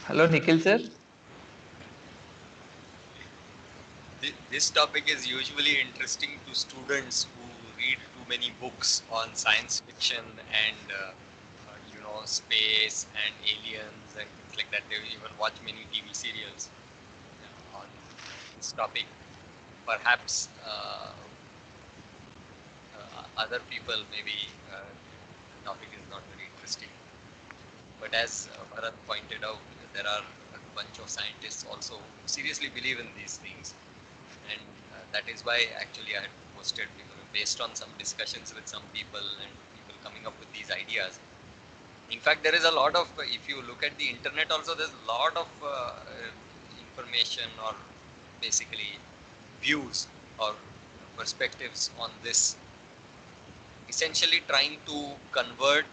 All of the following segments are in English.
Hello, Nikhil sir. This topic is usually interesting to students who read too many books on science fiction and space and aliens and things like that. They even watch many TV serials on this topic. Perhaps other people maybe the topic is not very interesting. But as Bharat pointed out, there are a bunch of scientists also who seriously believe in these things, and that is why actually I had posted based on some discussions with some people and people coming up with these ideas. In fact, there is a lot of, if you look at the internet also, there's a lot of information or basically views or perspectives on this, essentially trying to convert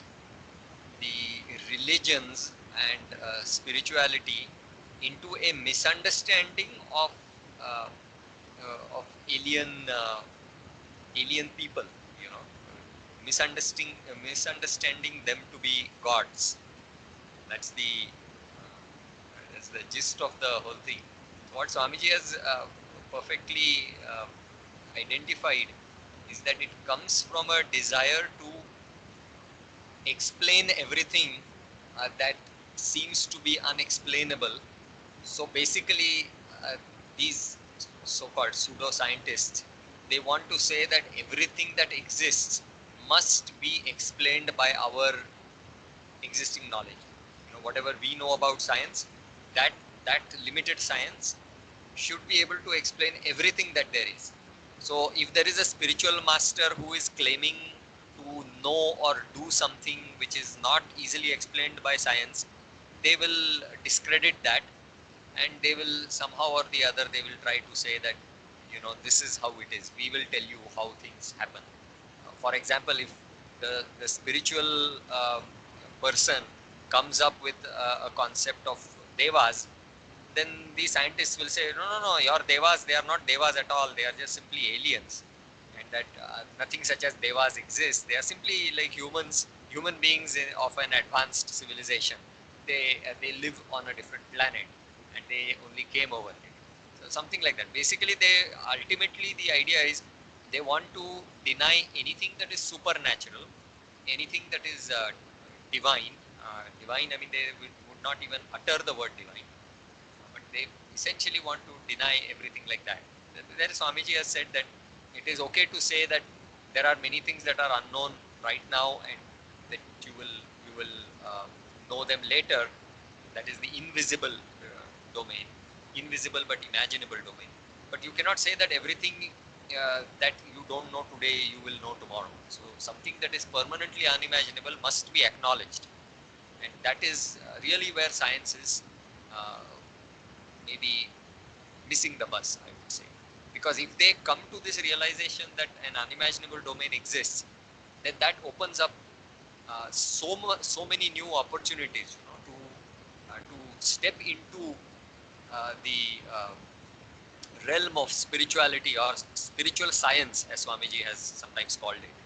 the religions and spirituality into a misunderstanding uh, of alien people, you know, misunderstanding them to be gods. That's the gist of the whole thing. What Swamiji has perfectly identified is that it comes from a desire to explain everything that seems to be unexplainable. So basically, these so-called pseudo-scientists, they want to say that everything that exists must be explained by our existing knowledge. You know, whatever we know about science, that that limited science should be able to explain everything that there is. So if there is a spiritual master who is claiming to know or do something which is not easily explained by science, they will discredit that, and they will somehow or the other they will try to say that, you know, this is how it is, we will tell you how things happen. For example, if the spiritual person comes up with a concept of devas, then the scientists will say, no, no, no, your devas, they are not devas at all, they are just simply aliens, and that nothing such as devas exists. They are simply like human beings of an advanced civilization. They live on a different planet, and they only came over here. So something like that. Basically, they ultimately, the idea is they want to deny anything that is supernatural, anything that is divine. Divine, I mean, they would not even utter the word divine, but they essentially want to deny everything like that. There Swamiji has said that it is okay to say that there are many things that are unknown right now, and that you will know them later. That is the invisible domain, invisible but imaginable domain. But you cannot say that everything that you don't know today you will know tomorrow. So something that is permanently unimaginable must be acknowledged, and that is really where science is uh, maybe missing the bus, I would say. Because if they come to this realization that an unimaginable domain exists, then that opens up so many new opportunities, you know, to step into the realm of spirituality or spiritual science, as Swamiji has sometimes called it.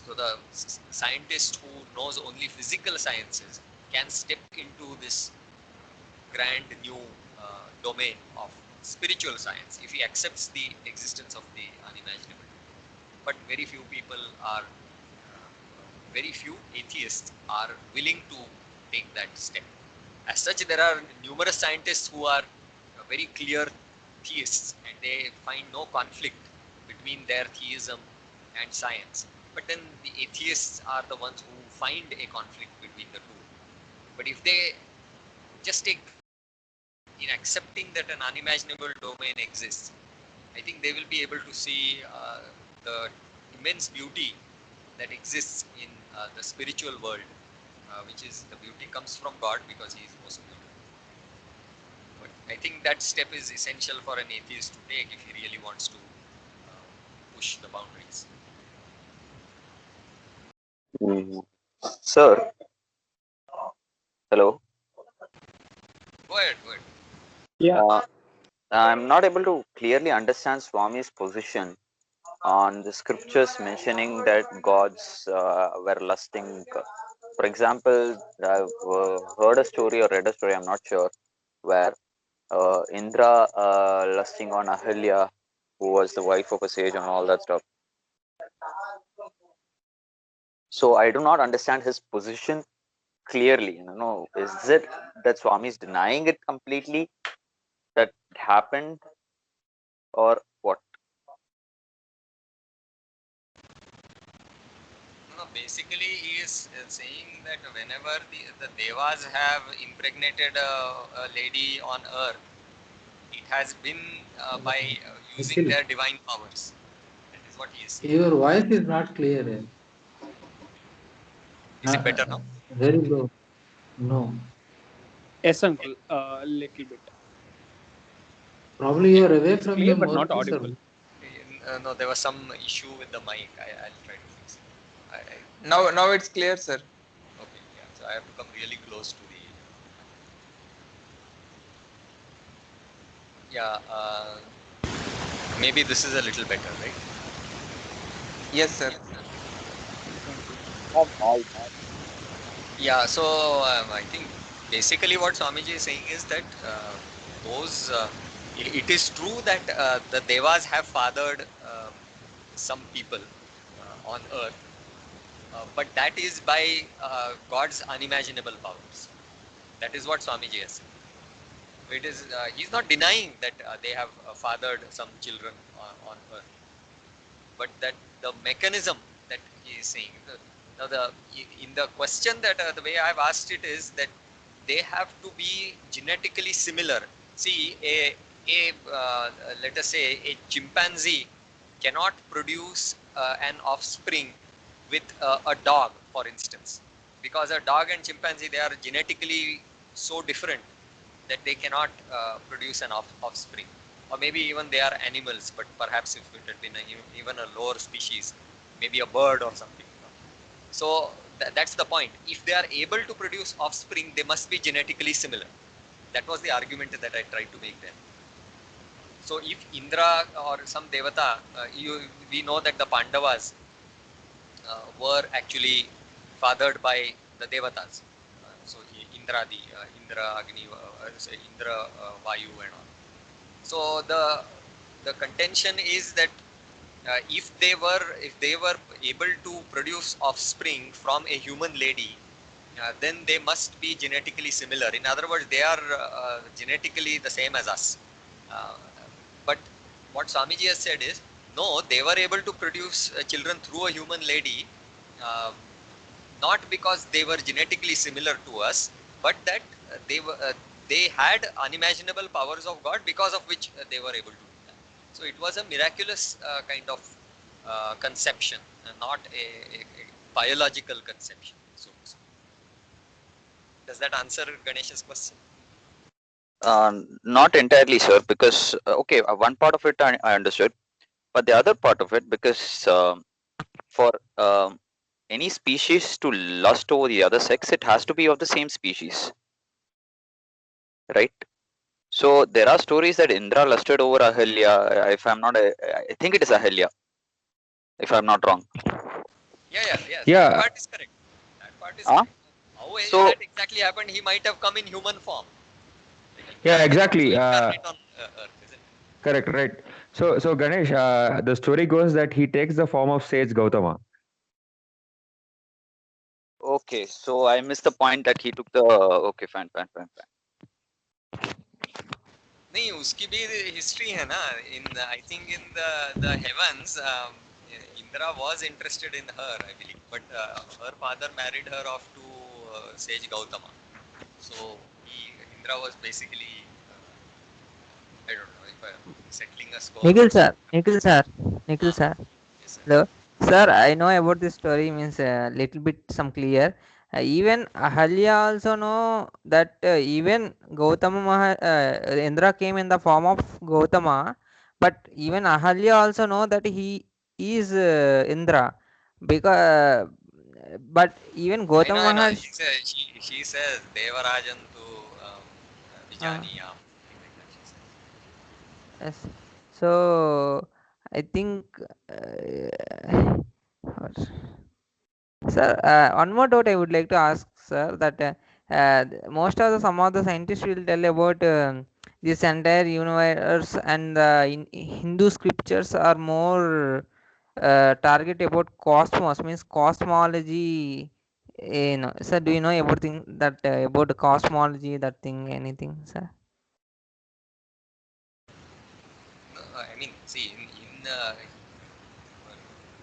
So the scientist who knows only physical sciences can step into this grand new domain of spiritual science if he accepts the existence of the unimaginable. But very few people are, very few atheists are willing to take that step. As such, there are numerous scientists who are very clear theists, and they find no conflict between their theism and science. But then the atheists are the ones who find a conflict between the two. But if they just take in accepting that an unimaginable domain exists, I think they will be able to see the immense beauty that exists in the spiritual world, which is the beauty comes from God because He is most beautiful. But I think that step is essential for an atheist to take if he really wants to push the boundaries. Mm. Sir, hello. Go ahead, go ahead. Yeah. Uh, I'm not able to clearly understand Swami's position on the scriptures mentioning that gods were lusting For example, I've heard a story or read a story, I'm not sure, where Indra lusting on Ahalya, who was the wife of a sage and all that stuff. So I do not understand his position clearly. Is it that Swami is denying it completely that it happened, or what? No, basically he is saying that whenever the devas have impregnated a lady on earth, it has been by using Nikhil, their divine powers. That is what he is saying. your voice is not clear. Is it better now? Very low. No. Yes, uncle. Little bit. Probably you are away It's from clear your but not mouthpiece or audible. No, there was some issue with the mic. I'll try to fix it. Now it's clear, sir. Okay, yeah. So I have to come really close to the. Yeah, maybe this is a little better, right? Yes, sir. Yeah, so I think basically what Swamiji is saying is that those it is true that the devas have fathered some people on earth, but that is by God's unimaginable powers. That is what Swamiji has said. It is he's not denying that they have fathered some children on earth, but that the mechanism that he is saying. Now in the question that the way I've asked it is that they have to be genetically similar. See, a let us say a chimpanzee cannot produce an offspring with a dog, for instance, because a dog and chimpanzee, they are genetically so different that they cannot produce an offspring. Or maybe even they are animals, but perhaps if it had been even a lower species, maybe a bird or something. So that's the point. If they are able to produce offspring, they must be genetically similar. That was the argument that I tried to make there. So if Indra or some Devata, we know that the Pandavas were actually fathered by the Devatas. So Indra, Indra, Agni, Indra, Vayu and all. So the contention is that if they were able to produce offspring from a human lady, then they must be genetically similar. In other words, they are genetically the same as us. Uh, but what Swamiji has said is, no, they were able to produce children through a human lady, uh, not because they were genetically similar to us, but that they had unimaginable powers of God, because of which they were able to do that. So it was a miraculous kind of conception, not a biological conception. So does that answer Ganesh's question? Not entirely, sir, because okay, one part of it I understood, but the other part of it, because for any species to lust over the other sex, it has to be of the same species, right? So there are stories that Indra lusted over Ahalya. If I'm not, I think it is Ahalya, if I'm not wrong. Yeah. That Yeah. part is correct. That part is correct. How So that exactly happened? He might have come in human form. Yeah, Indra can also exactly. incarnate on earth, isn't it? Correct, right. So Ganesh, the story goes that he takes the form of sage Gautama. okay, so I missed the point that he took the. Okay, fine. नहीं उसकी भी history है ना in I think in the heavens Indra was interested in her, I believe, but her father married her off to sage Gautama. So Indra was basically I don't know if settling a score Nikhil or sir, Nikhil ah, sir. yes sir. Hello, sir. I know about this story. Means a little bit some clear. Even Ahalya also know that even Indra came in the form of Gautama, but even Ahalya also know that he is Indra, because but even Gautama I know. Maharshi. She says Devarajan to Uh, Vijaniyam. Something like that she says. yes. So I think. What? Sir, one more doubt I would like to ask, sir, that most of the some of the scientists will tell about this entire universe and the Hindu scriptures are more target about cosmos, means cosmology. Sir, do you know everything that about the cosmology, that thing, anything, sir? I mean, see, in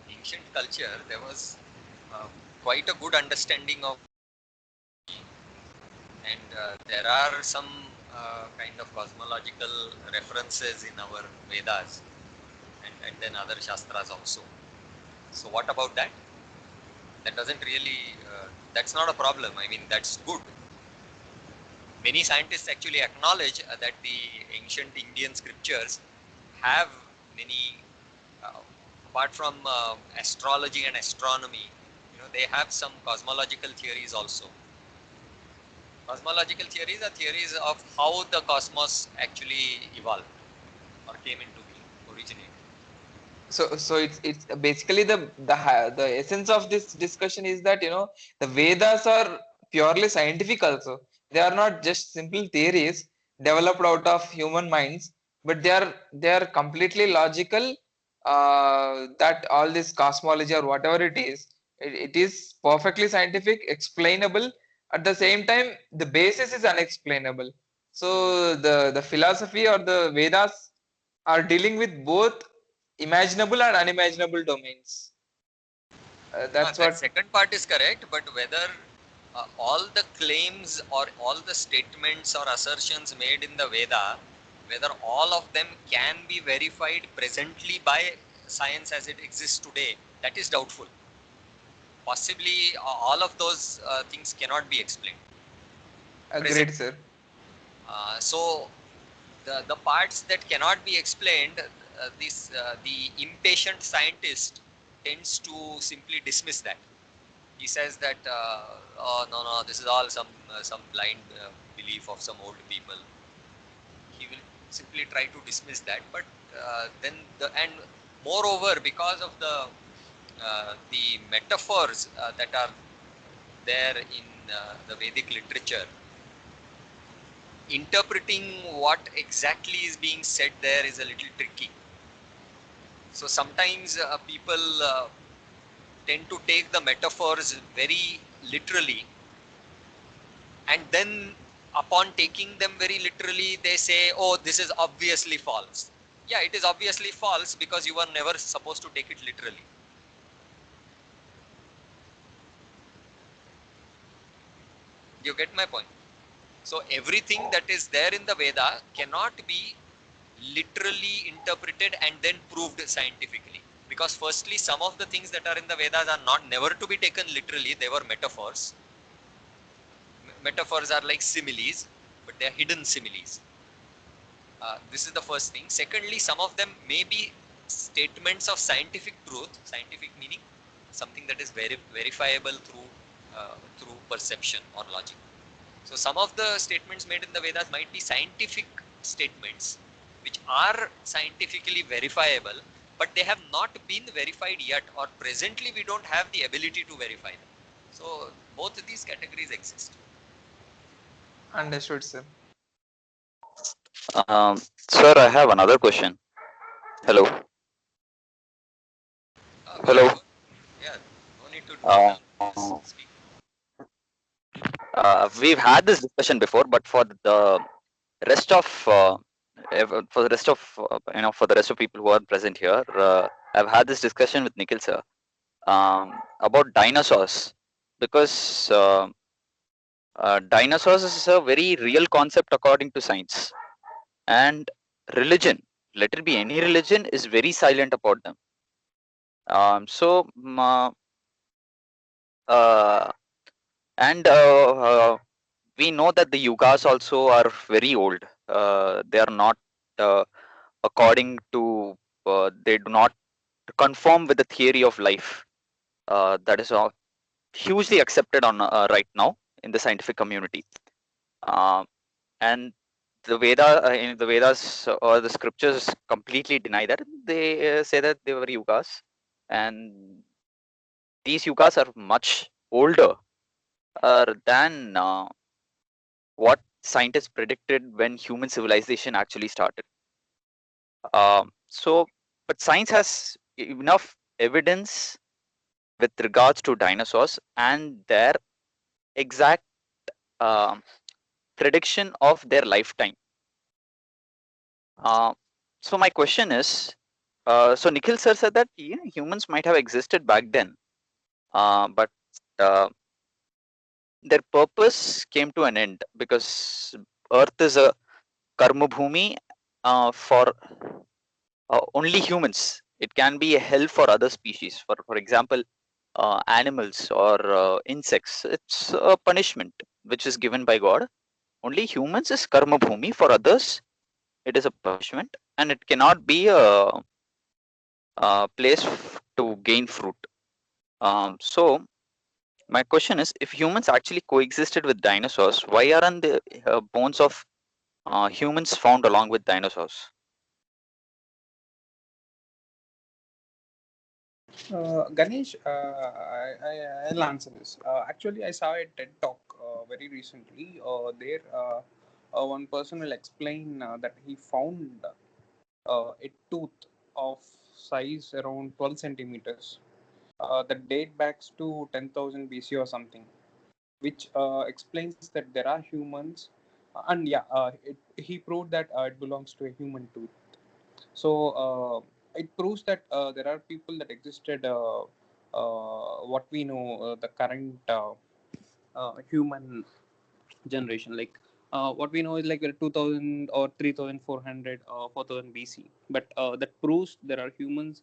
ancient culture, there was uh, quite a good understanding of, and there are some kind of cosmological references in our Vedas and then other Shastras also. So, what about that? That doesn't really, that's not a problem. I mean, that's good. Many scientists actually acknowledge that the ancient Indian scriptures have many, apart from astrology and astronomy, they have some cosmological theories also. Cosmological theories are theories of how the cosmos actually evolved or came into being, originated. So it's basically the essence of this discussion is that the Vedas are purely scientific also. They are not just simple theories developed out of human minds, but they are completely logical. That all this cosmology or whatever it is perfectly scientific, explainable. At the same time, the basis is unexplainable. So the philosophy or the Vedas are dealing with both imaginable and unimaginable domains. That's That what. second part is correct, but whether all the claims or all the statements or assertions made in the Veda, whether all of them can be verified presently by science as it exists today, that is doubtful. Possibly all of those things cannot be explained. Agreed, sir. So the parts that cannot be explained, the impatient scientist tends to simply dismiss that. He says that oh no, this is all some blind belief of some old people. He will simply try to dismiss that, but then and moreover, because of the metaphors that are there in the Vedic literature, interpreting what exactly is being said there is a little tricky. So sometimes people tend to take the metaphors very literally, and then upon taking them very literally, they say, oh, this is obviously false. Yeah, it is obviously false because you were never supposed to take it literally. You get my point? So everything that is there in the Veda cannot be literally interpreted and then proved scientifically, because firstly, some of the things that are in the Vedas are not never to be taken literally. They were metaphors. Metaphors are like similes, but they are hidden similes. This is the first thing. Secondly, some of them may be statements of scientific truth. Scientific meaning something that is verifiable through perception or logic. So some of the statements made in the Vedas might be scientific statements which are scientifically verifiable, but they have not been verified yet, or presently we don't have the ability to verify them. So both of these categories exist. Understood, sir. Sir, I have another question. Hello. Go Hello. ahead. Yeah, no need to do it now. Just speak. We've had this discussion before, but for the rest of for the rest of for the rest of people who are present here, I've had this discussion with Nikhil sir about dinosaurs, because dinosaurs is a very real concept according to science, and religion, let it be any religion, is very silent about them. So and we know that the yugas also are very old. They are not according to they do not conform with the theory of life that is hugely accepted on right now in the scientific community. And the in the Vedas or the scriptures completely deny that. They say that they were yugas, and these yugas are much older than what scientists predicted when human civilization actually started. So, but science has enough evidence with regards to dinosaurs and their exact um prediction of their lifetime. Uh, so my question is, so Nikhil sir said that humans might have existed back then, but uh, their purpose came to an end because Earth is a karma bhumi for only humans. It can be a hell for other species. For example, animals or insects. It's a punishment which is given by God. Only humans is karma bhumi. For others, it is a punishment, and it cannot be a place to gain fruit. So my question is, if humans actually coexisted with dinosaurs, why aren't the bones of humans found along with dinosaurs? Ganesh, I'll answer this. Actually, I saw a TED talk very recently. One person will explain that he found a tooth of size around 12 centimeters that date back to 10,000 BC or something, which explains that there are humans. And yeah, he proved that it belongs to a human tooth. So it proves that there are people that existed. What we know, the current human generation, like what we know is like 2000 or 3400 or 4000 BC. But that proves there are humans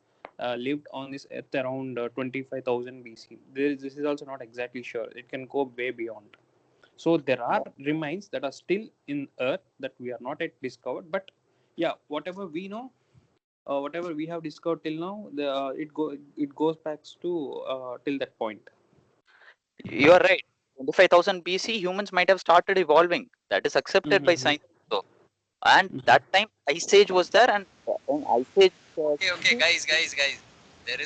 lived on this earth around 25,000 BC. This is also not exactly sure. It can go way beyond. So there are remains that are still in earth that we are not yet discovered. But yeah, whatever we have discovered till now, it goes back to till that point. You are right. 25,000 BC, humans might have started evolving. That is accepted by Mm-hmm. science. So, and Mm-hmm. that time ice age was there, and in ice age. Okay, guys. There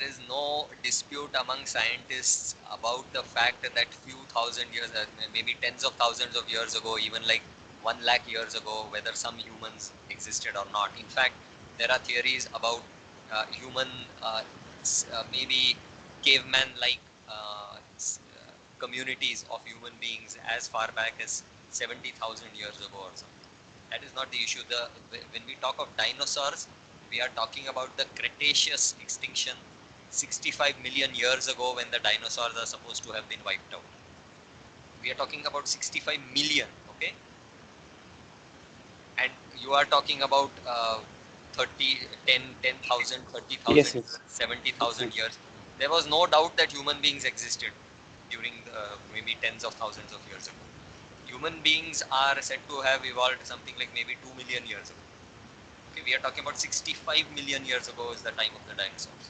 is no dispute among scientists about the fact that few thousand years, maybe tens of thousands of years ago, even like 1 lakh years ago, whether some humans existed or not. In fact, there are theories about human, maybe caveman-like communities of human beings as far back as 70,000 years ago or something. That is not the issue. When we talk of dinosaurs, we are talking about the Cretaceous extinction 65 million years ago, when the dinosaurs are supposed to have been wiped out. We are talking about 65 million, okay? And you are talking about 30, 10,000, Yes, 30,000, yes. 70,000 years. There was no doubt that human beings existed during maybe tens of thousands of years ago. Human beings are said to have evolved something like maybe 2 million years ago. Okay, we are talking about 65 million years ago is the time of the dinosaurs.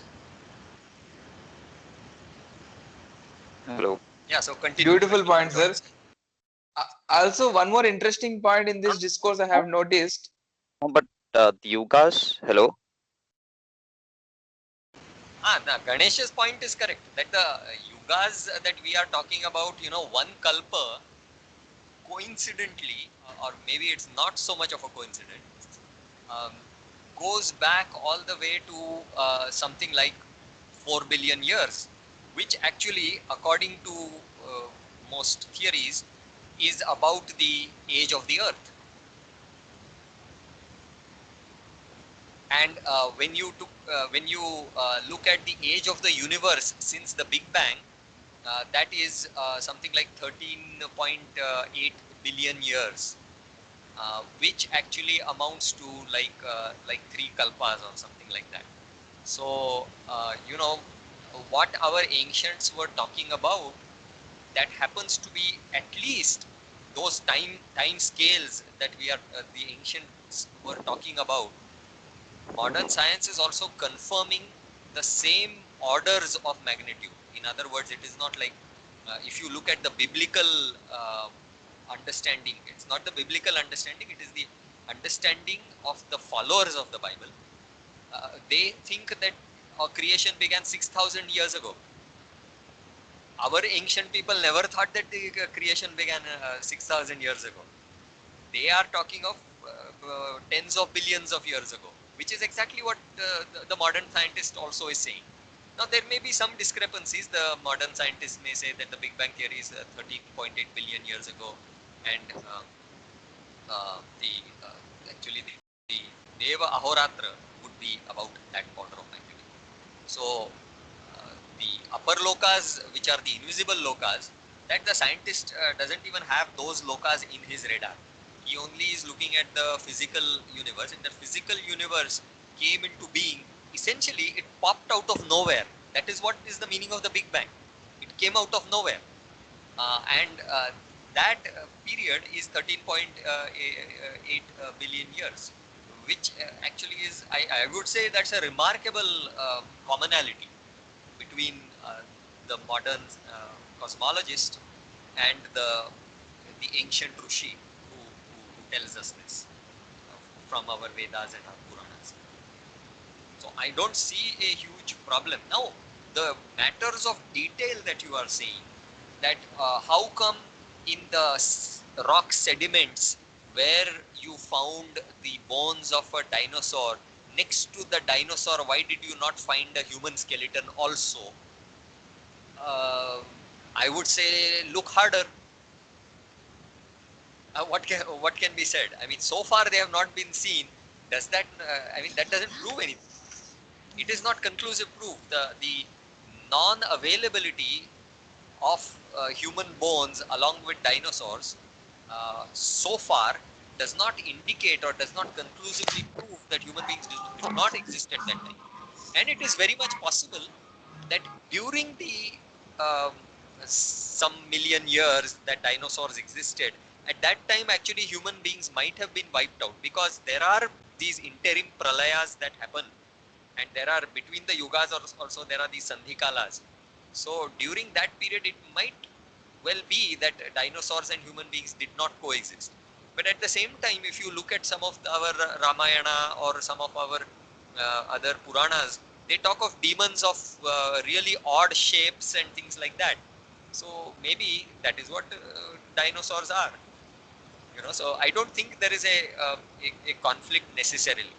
Hello. Yeah, so continue. Beautiful point, sir. Also, one more interesting point in this discourse I have noticed. But the yugas, hello. Ganesha's point is correct, that the yugas that we are talking about, one kalpa, coincidentally, or maybe it's not so much of a coincidence, um, goes back all the way to something like 4 billion years, which actually, according to uh, most theories, is about the age of the earth. And when you look at the age of the universe since the Big Bang, that is something like 13.8 billion years, which actually amounts to like 3 kalpas or something like that. So what our ancients were talking about, that happens to be at least those time scales that the ancients were talking about. Modern science is also confirming the same orders of magnitude. In other words, it is not like, if you look at the biblical understanding, it's not the biblical understanding, it is the understanding of the followers of the Bible. They think that our creation began 6,000 years ago. our ancient people never thought that the creation began 6,000 years ago. They are talking of tens of billions of years ago, which is exactly what the modern scientist also is saying. Now, there may be some discrepancies. The modern scientists may say that the Big Bang theory is 13.8 billion years ago, and the actually the Deva Ahoratra would be about that order of magnitude. So, the upper lokas, which are the invisible lokas, that the scientist doesn't even have those lokas in his radar. He only is looking at the physical universe, and the physical universe came into being. Essentially, it popped out of nowhere. That is what is the meaning of the Big Bang. It came out of nowhere. And that period is 13.8 billion years, which actually is, I would say, that's a remarkable commonality between the modern cosmologist and the ancient Rishi who tells us this from our Vedas and our Puranas. So I don't see a huge problem. Now, the matters of detail that you are saying, that how come in the rock sediments where you found the bones of a dinosaur, next to the dinosaur, why did you not find a human skeleton also? I would say look harder. What can be said? I mean, so far they have not been seen. Does that? I mean, that doesn't prove anything. It is not conclusive proof. The non-availability of human bones along with dinosaurs so far does not indicate or does not conclusively prove that human beings did not exist at that time. And it is very much possible that during the um, some million years that dinosaurs existed, at that time actually human beings might have been wiped out, because there are these interim pralayas that happen, and there are between the yugas also there are these sandhikalas. So during that period it might well be that dinosaurs and human beings did not coexist. But at the same time, if you look at some of our Ramayana or some of our other Puranas, they talk of demons of really odd shapes and things like that. So maybe that is what dinosaurs are. So I don't think there is a conflict necessarily.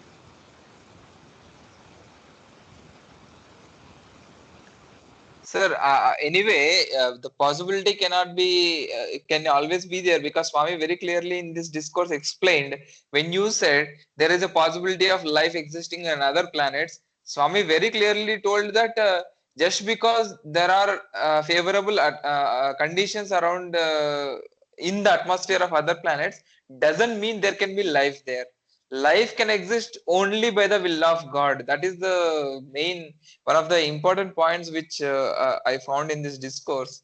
Sir, anyway, the possibility can always be there, because Swami very clearly in this discourse explained, when you said there is a possibility of life existing on other planets, Swami very clearly told that just because there are favorable conditions around in the atmosphere of other planets doesn't mean there can be life there. Life can exist only by the will of God. That is the main, one of the important points which I found in this discourse,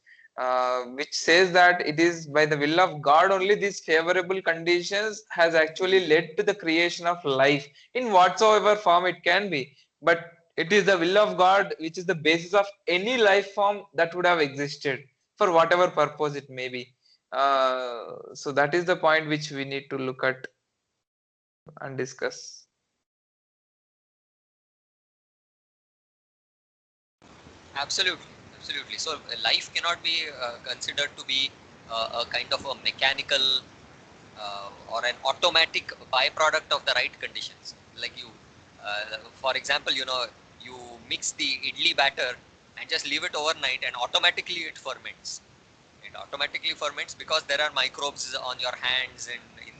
which says that it is by the will of God only these favorable conditions has actually led to the creation of life in whatsoever form it can be. But it is the will of God which is the basis of any life form that would have existed for whatever purpose it may be. So that is the point which we need to look at and discuss. Absolutely. So life cannot be considered to be a kind of a mechanical or an automatic byproduct of the right conditions. Like for example, you mix the idli batter and just leave it overnight, and automatically it ferments. It automatically ferments because there are microbes on your hands and in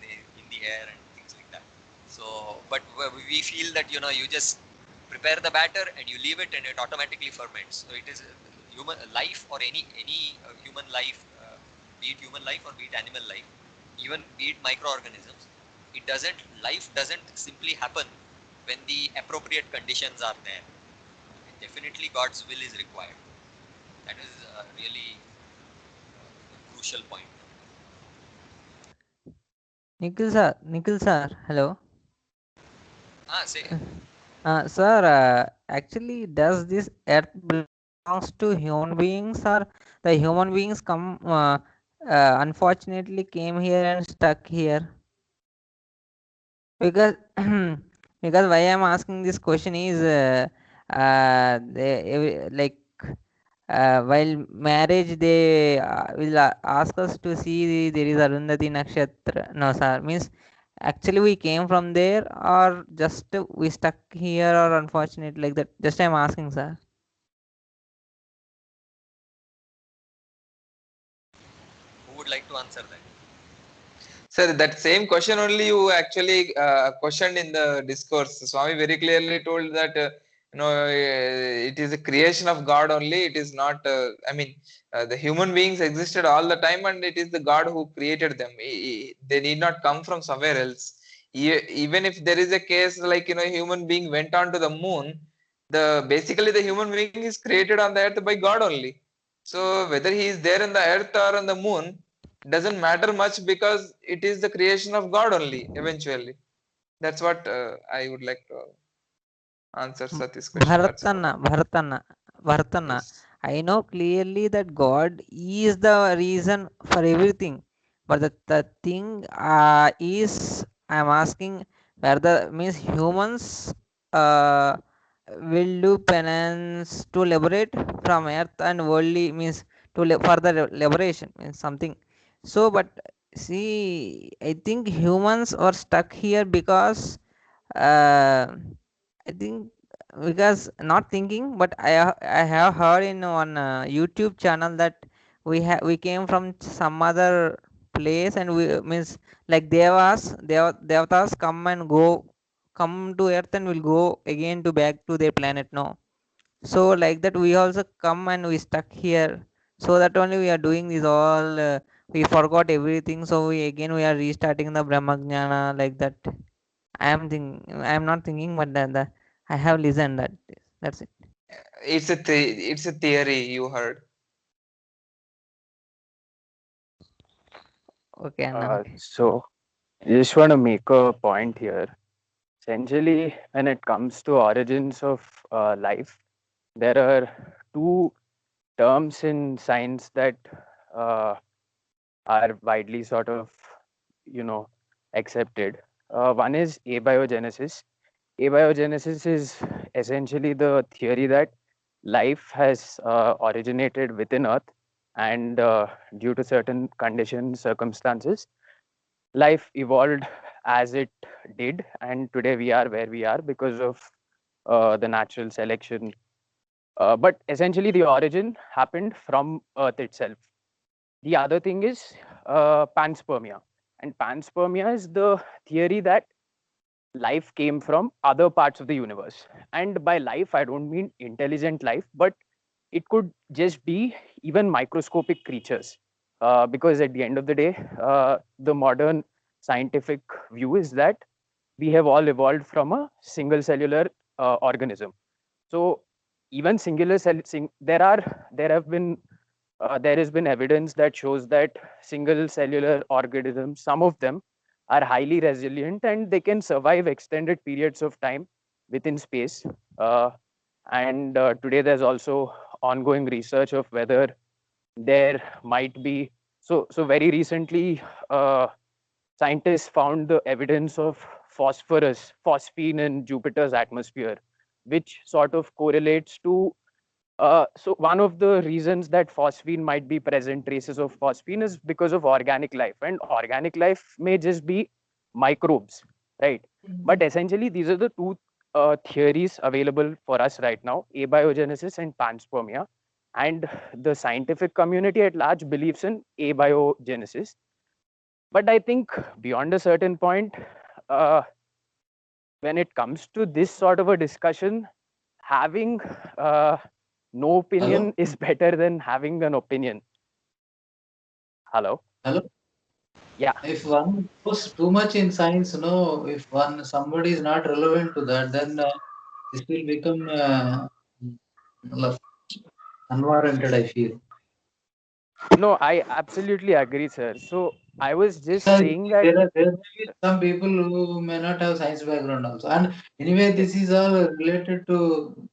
the air and things like that. So, but we feel that you just prepare the batter and you leave it and it automatically ferments. So it is human life, or any human life, be it human life or be it animal life, even be it microorganisms. Life doesn't simply happen when the appropriate conditions are there. Definitely, God's will is required. That is really a crucial point. Nikhil sir, hello. Say. Sir, actually, does this earth belongs to human beings, or the human beings unfortunately came here and stuck here? Because because why I'm asking this question is, like while marriage they will ask us to see there is Arundhati Nakshatra. No, sir. Means actually we came from there or just we stuck here or unfortunate like that. Just I'm asking, sir. Who would like to answer that? Sir, that same question only you actually questioned in the discourse. Swami very clearly told that it is a creation of God only. It is not. The human beings existed all the time, and it is the God who created them. They need not come from somewhere else. Even if there is a case like human being went on to the moon, basically the human being is created on the earth by God only. So whether he is there in the earth or on the moon doesn't matter much because it is the creation of God only eventually. That's what I would like to answer Sati's question. That's all. Bharatanna. Yes. I know clearly that God is the reason for everything, but the thing is I'm asking whether means humans uh, will do penance to liberate from earth and worldly means to further liberation means something. So, but see, I think humans are stuck here because I think because not thinking, but I have heard in one YouTube channel that we came from some other place and we means like devatas come and go, come to earth and will go again to back to their planet. No, so like that we also come and we stuck here. So that only we are doing this all. We forgot everything, so we are restarting the Brahmajnana like that. I'm not thinking, but the I have listened that. That's it. It's a theory you heard. Okay, Anna. Okay. So I just want to make a point here. Essentially, when it comes to origins of life, there are two terms in science that uh, are widely sort of, you know, accepted. One is abiogenesis. Abiogenesis is essentially the theory that life has originated within Earth, and due to certain conditions, circumstances, life evolved as it did, and today we are where we are because of the natural selection. But essentially, the origin happened from Earth itself. The other thing is panspermia, and panspermia is the theory that life came from other parts of the universe. And by life, I don't mean intelligent life, but it could just be even microscopic creatures. Because at the end of the day, the modern scientific view is that we have all evolved from a single cellular organism. So even there has been evidence that shows that single cellular organisms, some of them, are highly resilient and they can survive extended periods of time within space. Uh, and today there's also ongoing research of whether there might be. So very recently, scientists found the evidence of phosphine in Jupiter's atmosphere, which sort of correlates to so one of the reasons that phosphine might be present, traces of phosphine, is because of organic life, and organic life may just be microbes, right? But essentially, these are the two theories available for us right now: abiogenesis and panspermia. And the scientific community at large believes in abiogenesis. But I think beyond a certain point, uh, when it comes to this sort of a discussion, having no Hello? opinion is better than having an opinion. Hello? Hello? Yeah. If one goes too much in science, if somebody is not relevant to that, then this will become like unwarranted, I feel. No, I absolutely agree, sir. So I was just Because saying that, there may be some people who may not have science background also. And anyway, yes, this is all related to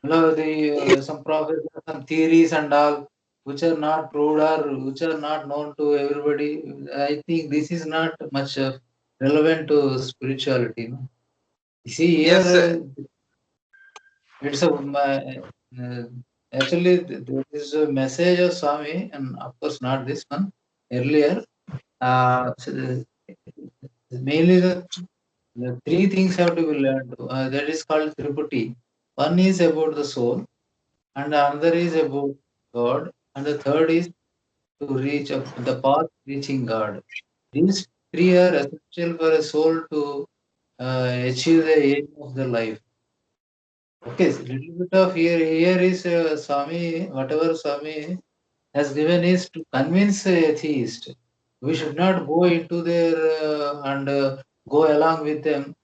the some professors, some theories and all, which are not proved or which are not known to everybody. I think this is not much relevant to spirituality. No? You see here, Yes. it's a Actually, there is a message of Swami, and of course not this one. Earlier, mainly the three things have to be learned. That is called Triputi. One is about the soul, and another is about God, and the third is to reach up the path reaching God. These three are essential for a soul to achieve the aim of the life. Okay, so little bit of here is Swami, whatever Swami has given is to convince the atheist. We should not go into there and go along with them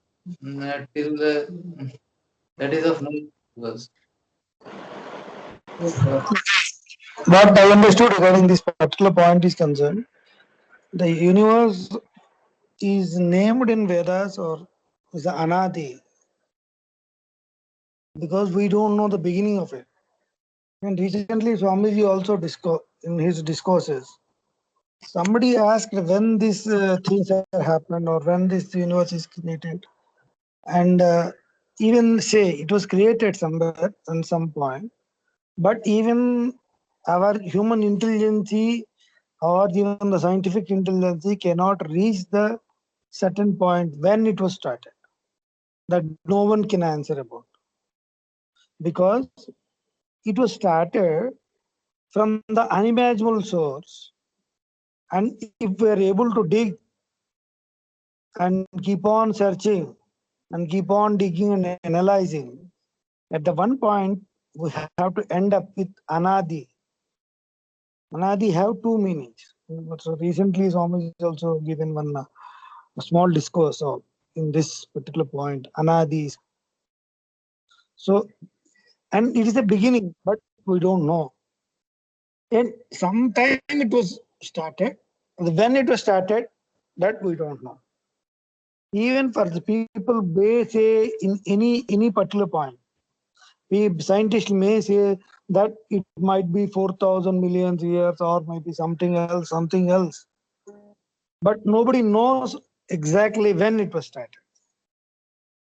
till that is of no use. What I understood regarding this particular point is concerned, the universe is named in Vedas or is the Anadi because we don't know the beginning of it. And recently, Swamiji also in his discourses, somebody asked when these things have happened or when this universe is created, and even say it was created somewhere at some point, but even our human intelligence or even the scientific intelligence cannot reach the certain point when it was started that no one can answer about because it was started from the unimaginable source, and if we are able to dig and keep on searching and keep on digging and analyzing, at the one point we have to end up with Anadi. Anadi have two meanings. So recently Swami has also given one a small discourse of in this particular point. Anadi. So, and it is a beginning, but we don't know. And sometime it was started. When it was started, that we don't know. Even for the people, they say in any particular point, scientists may say that it might be 4,000 million years or maybe something else. But nobody knows exactly when it was started.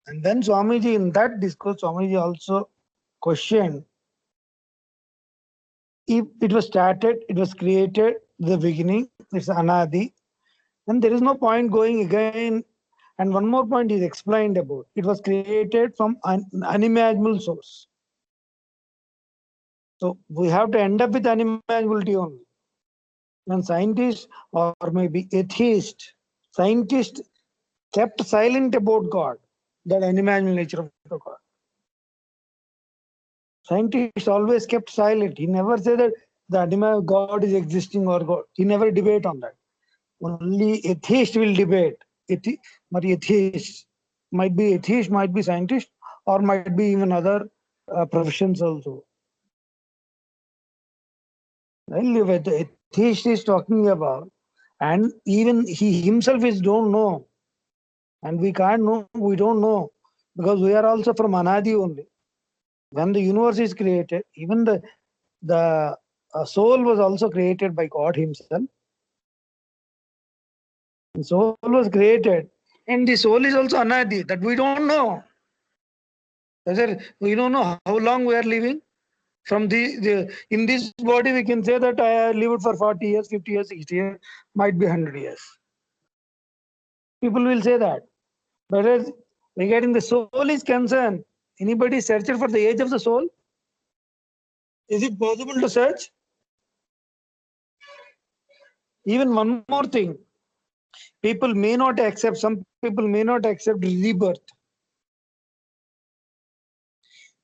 And then Swamiji, in that discourse, Swamiji also questioned if it was started, it was created, the beginning, it's Anadi, and there is no point going again. And one more point is explained about it was created from an unimaginable source. So we have to end up with unimaginability only. And scientists or maybe atheists, scientists kept silent about God, that unimaginable nature of the God. Scientists always kept silent. He never said that the God is existing or God. He never debate on that. Only atheist will debate. But atheist might be scientist, or might be even other professions also. Well, what the atheist is talking about, and even he himself is don't know, and we can't know. We don't know because we are also from Anadi only. When the universe is created, even the soul was also created by God Himself. The soul was created, and the soul is also Anadi. That we don't know. Whether we don't know how long we are living. From the in this body, we can say that I lived for 40 years, 50 years, 60 years, might be 100 years. People will say that. Whereas regarding the soul is concerned, anybody searched for the age of the soul? Is it possible to search? Even one more thing, some people may not accept rebirth.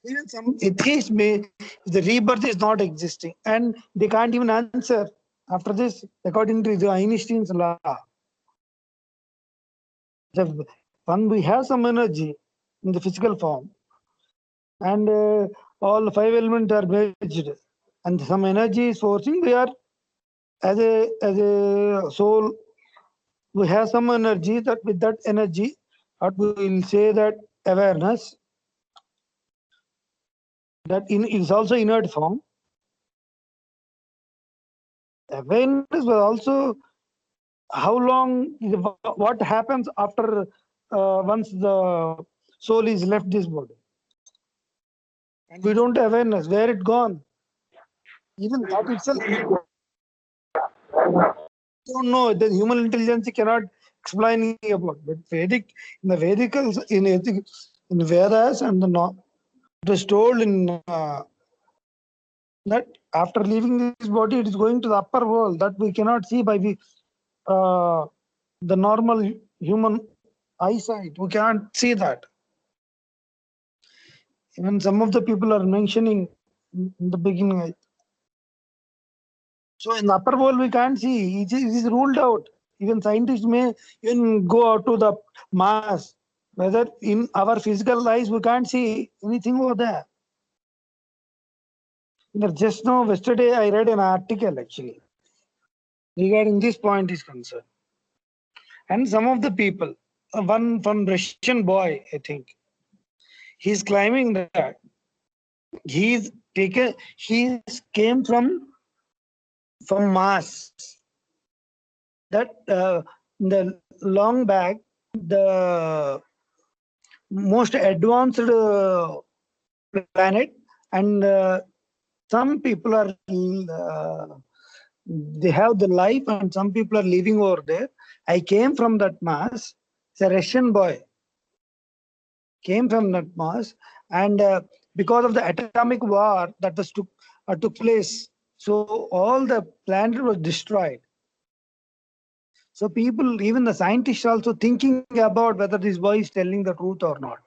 Even some atheists may, the rebirth is not existing, and they can't even answer after this, according to the Einstein's law. When we have some energy in the physical form, and all five elements are merged, and some energy is forcing, we are as a soul, we have some energy that with that energy, what we will say that awareness, that is also inert form. Awareness will also how long, what happens after once the soul is left this body, and we don't have awareness where it gone. Even that itself, don't know. The human intelligence cannot explain about. But Vedic, in the Vedicals, in Vedas and the it was told in that after leaving this body, it is going to the upper world that we cannot see by the normal human eyesight. We can't see that. Even some of the people are mentioning in the beginning. So in the upper world, we can't see. It is ruled out. Even scientists may even go out to the Mars. Whether in our physical eyes, we can't see anything over there. Just now, yesterday, I read an article actually regarding this point is concerned. And some of the people, one from Russian boy, I think, he's claiming that he's taken, he came from Mars. That the long back, the most advanced planet, and some people are they have the life, and some people are living over there. I came from that Mars. It's a Russian boy came from that Mars, and because of the atomic war that was took place, so all the planet was destroyed. So people, even the scientists, also thinking about whether this boy is telling the truth or not.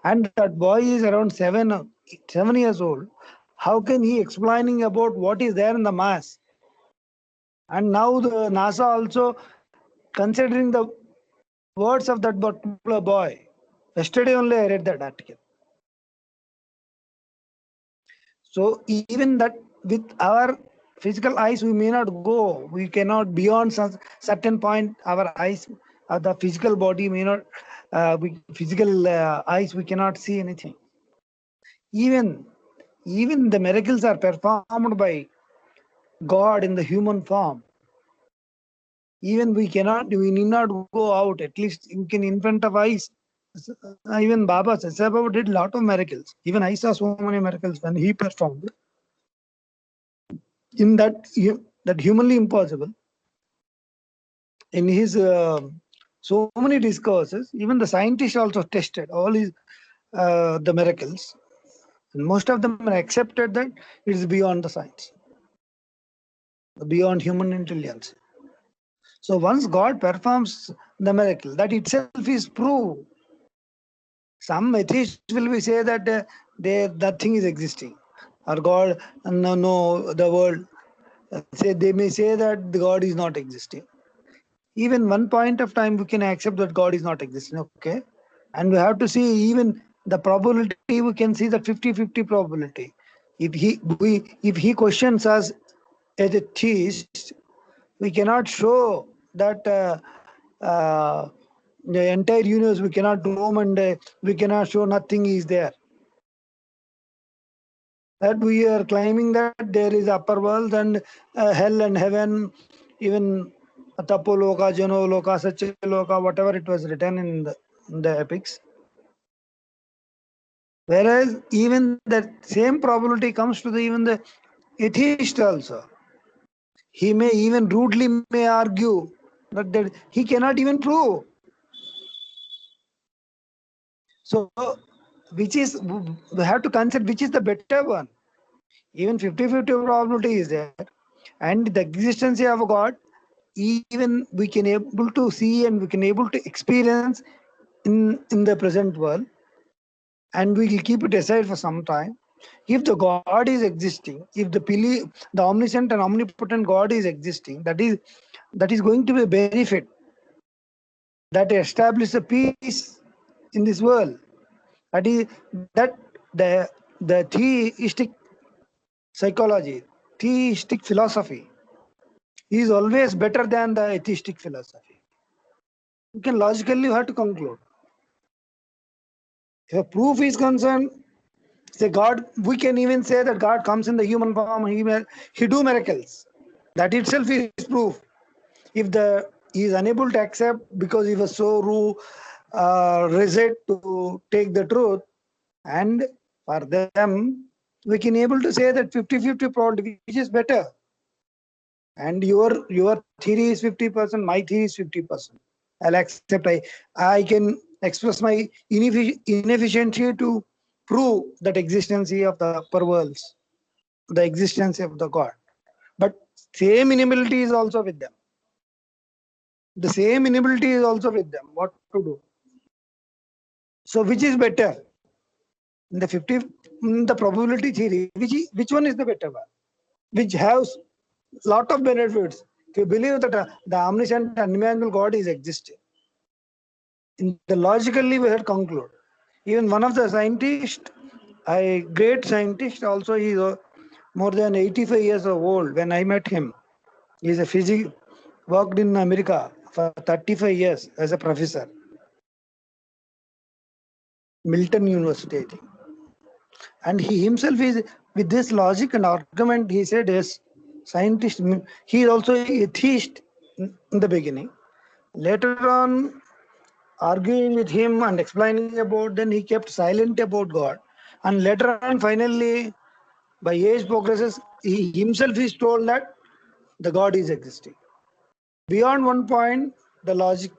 And that boy is around 7 years old. How can he explaining about what is there in the Mars? And now the NASA also considering the words of that particular boy. Yesterday only I read that article. So even that with our physical eyes we may not go. We cannot beyond some certain point. Our eyes, the physical body may not. Physical eyes we cannot see anything. Even the miracles are performed by God in the human form. Even we need not go out. At least you can in front of eyes. Even Baba Baba did a lot of miracles. Even I saw so many miracles when he performed. In that humanly impossible. In his so many discourses, even the scientists also tested all his the miracles, and most of them accepted that it is beyond the science, beyond human intelligence. So once God performs the miracle, that itself is proof. Some atheists will be say that that thing is existing, or God no the world. They may say that the God is not existing. Even one point of time we can accept that God is not existing, okay? And we have to see even the probability, we can see that 50-50 probability. If he questions us as a theist, we cannot show that the entire universe we cannot roam, and we cannot show nothing is there. That we are claiming that there is upper world and hell and heaven, even Tapoloka, Janoloka, Satyaloka, whatever it was written in the epics. Whereas even the same probability comes to even the atheist also. He may even rudely may argue that he cannot even prove. So which is, we have to consider which is the better one. Even 50-50 probability is there, and the existence of God, even we can able to see and we can able to experience in the present world, and we will keep it aside for some time. If the God is existing, if the omniscient and omnipotent God is existing, that is going to be a benefit that establish a peace in this world. That is that the theistic psychology, theistic philosophy is always better than the atheistic philosophy. You can logically have to conclude. If a proof is concerned, say God, we can even say that God comes in the human form, he do miracles. That itself is proof. If he is unable to accept because he was so rigid to take the truth, and for them we can able to say that 50-50 probability, which is better. And your theory is 50%, my theory is 50%. I'll accept. I can express my inefficiency to prove that existence of the upper worlds, the existence of the God. But same inability is also with them. The same inability is also with them. What to do? So which is better? In the 50, in the probability theory, which one is the better one? Which has lot of benefits. If you believe that the omniscient unimaginable God is existing, in the logically we had conclude. Even one of the scientists, a great scientist, also he is more than 85 years old. When I met him, he is a physics, worked in America for 35 years as a professor, Milton University, I think. And he himself is, with this logic and argument, he said, yes, scientist, he is also a theist in the beginning. Later on, arguing with him and explaining about, then he kept silent about God. And later on, finally, by age progresses, he himself is told that the God is existing. Beyond one point, the logic,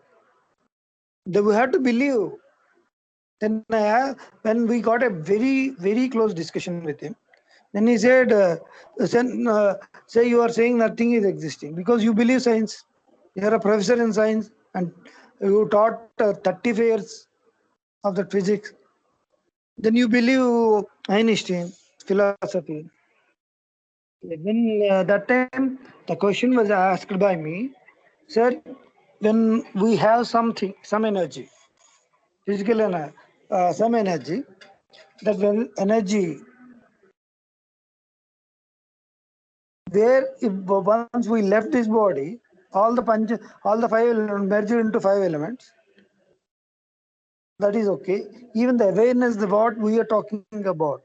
that we have to believe. Then when we got a very close discussion with him, then he said, say you are saying nothing is existing because you believe science. You are a professor in science and you taught 35 years of the physics. Then you believe Einstein philosophy. Then that time the question was asked by me, sir, when we have something, some energy, physical energy, some energy, that when energy, where if once we left this body, all the five elements merge into five elements. That is okay. Even the awareness, the what we are talking about,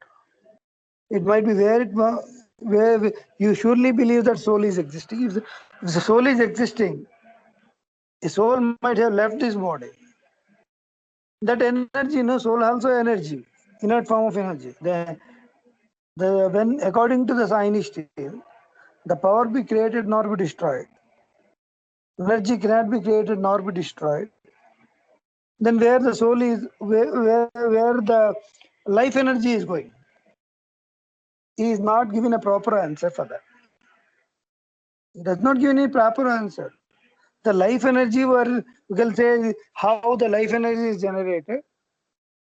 it might be where you surely believe that soul is existing. If the soul is existing, the soul might have left this body. That energy, soul also energy, inert form of energy. When according to the scientist, the power be created nor be destroyed. Energy cannot be created nor be destroyed. Then where the soul is, where the life energy is going? He is not given a proper answer for that. He does not give any proper answer. The life energy, where you can say how the life energy is generated,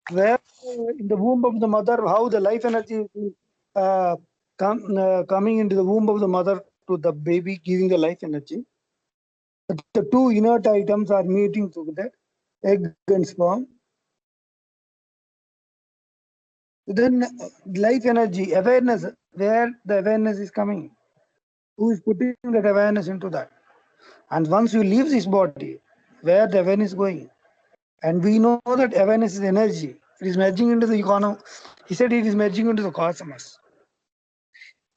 where in the womb of the mother, how the life energy is coming into the womb of the mother to the baby, giving the life energy. The two inert items are meeting together, egg and sperm. Then life energy, awareness, where the awareness is coming, who is putting that awareness into that? And once you leave this body, where the awareness is going? And we know that awareness is energy. It is merging into the economy. He said it is merging into the cosmos.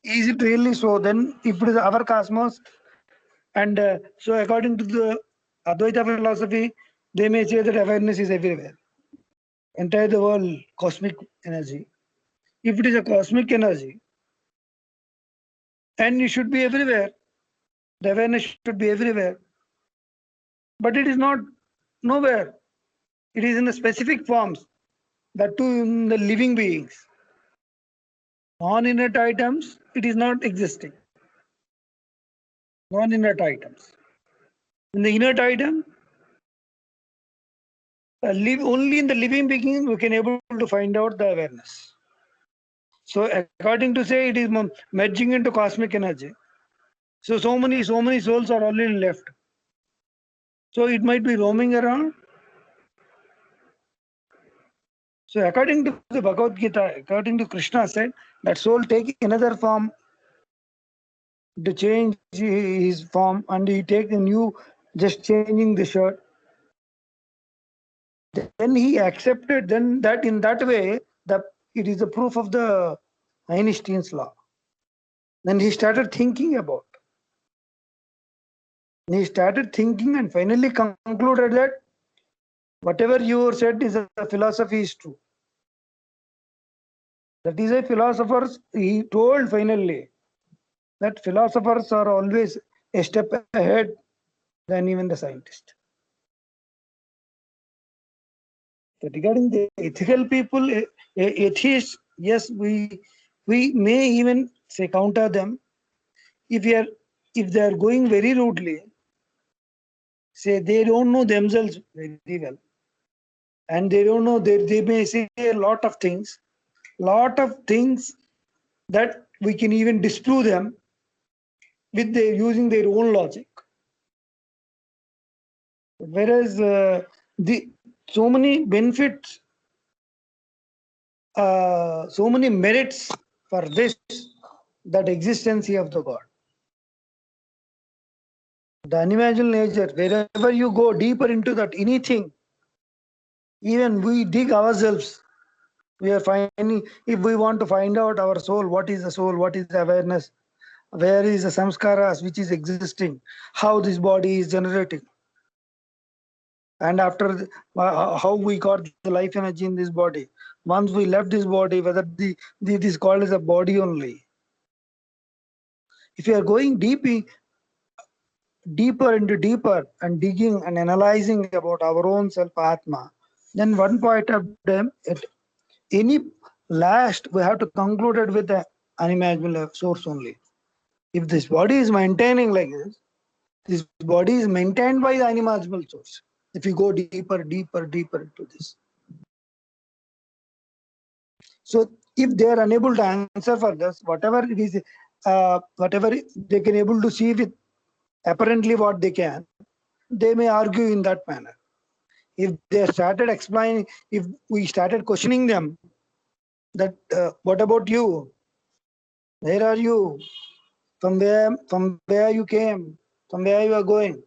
Is it really so? Then if it is our cosmos, and so according to the Advaita philosophy, they may say that awareness is everywhere. Entire the world, cosmic energy. If it is a cosmic energy, and it should be everywhere, the awareness should be everywhere. But it is not nowhere. It is in the specific forms, that too in the living beings. Non-inert items, it is not existing. Non-inert items. In the inert item, live only in the living being we can able to find out the awareness. So according to say, it is merging into cosmic energy. So many souls are already left. So it might be roaming around. So according to the Bhagavad Gita, according to Krishna said, that soul take another form to change his form, and he take a new, just changing the shirt. Then he accepted, then that in that way, it is a proof of the Einstein's law. Then he started thinking about. He started thinking and finally concluded that whatever you said is a philosophy is true. That is why philosophers, he told finally that philosophers are always a step ahead than even the scientist. So regarding the ethical people, atheists, yes, we may even say counter them if we are if they are going very rudely. Say they don't know themselves very well, and they don't know they may say lot of things that we can even disprove them with their using their own logic. Whereas the so many benefits, so many merits for this, that existence of the God. The unimaginable nature, wherever you go deeper into that, anything, even we dig ourselves, we are finding, if we want to find out our soul, what is the soul, what is the awareness, where is the samskaras which is existing, how this body is generating, and after how we got the life energy in this body. Once we left this body, whether this is called as a body only. If you are going deeper into deeper and digging and analyzing about our own self atma, then one point of time at any last we have to conclude it with the unimaginable source only. If this body is maintaining like this body is maintained by the unimaginable source. If you go deeper into this, so if they are unable to answer for this, whatever it is, whatever they can able to see with apparently what they can, they may argue in that manner. If they started explaining, if we started questioning them, that what about you? Where are you? From where you came? From where you are going?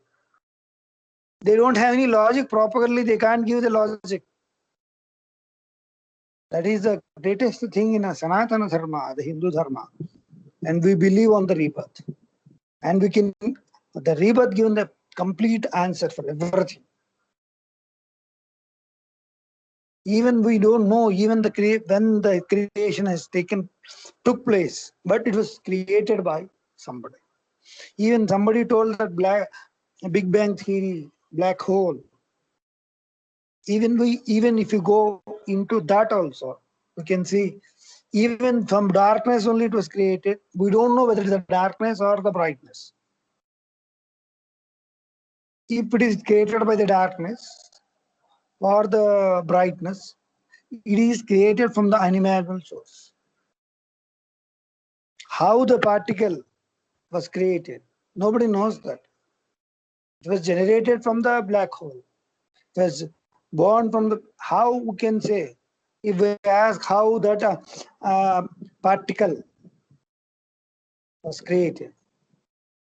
They don't have any logic properly. They can't give the logic. That is the greatest thing in a Sanatana Dharma, the Hindu Dharma, and we believe on the rebirth, and we can the rebirth given the complete answer for everything. Even we don't know even when the creation has took place, but it was created by somebody. Even somebody told that Big Bang theory, black hole. Even if you go into that also, we can see even from darkness only it was created. We don't know whether it's the darkness or the brightness. If it is created by the darkness or the brightness, it is created from the unimaginable source. How the particle was created, nobody knows that. It was generated from the black hole. It was born from the, how we can say, if we ask how that particle was created,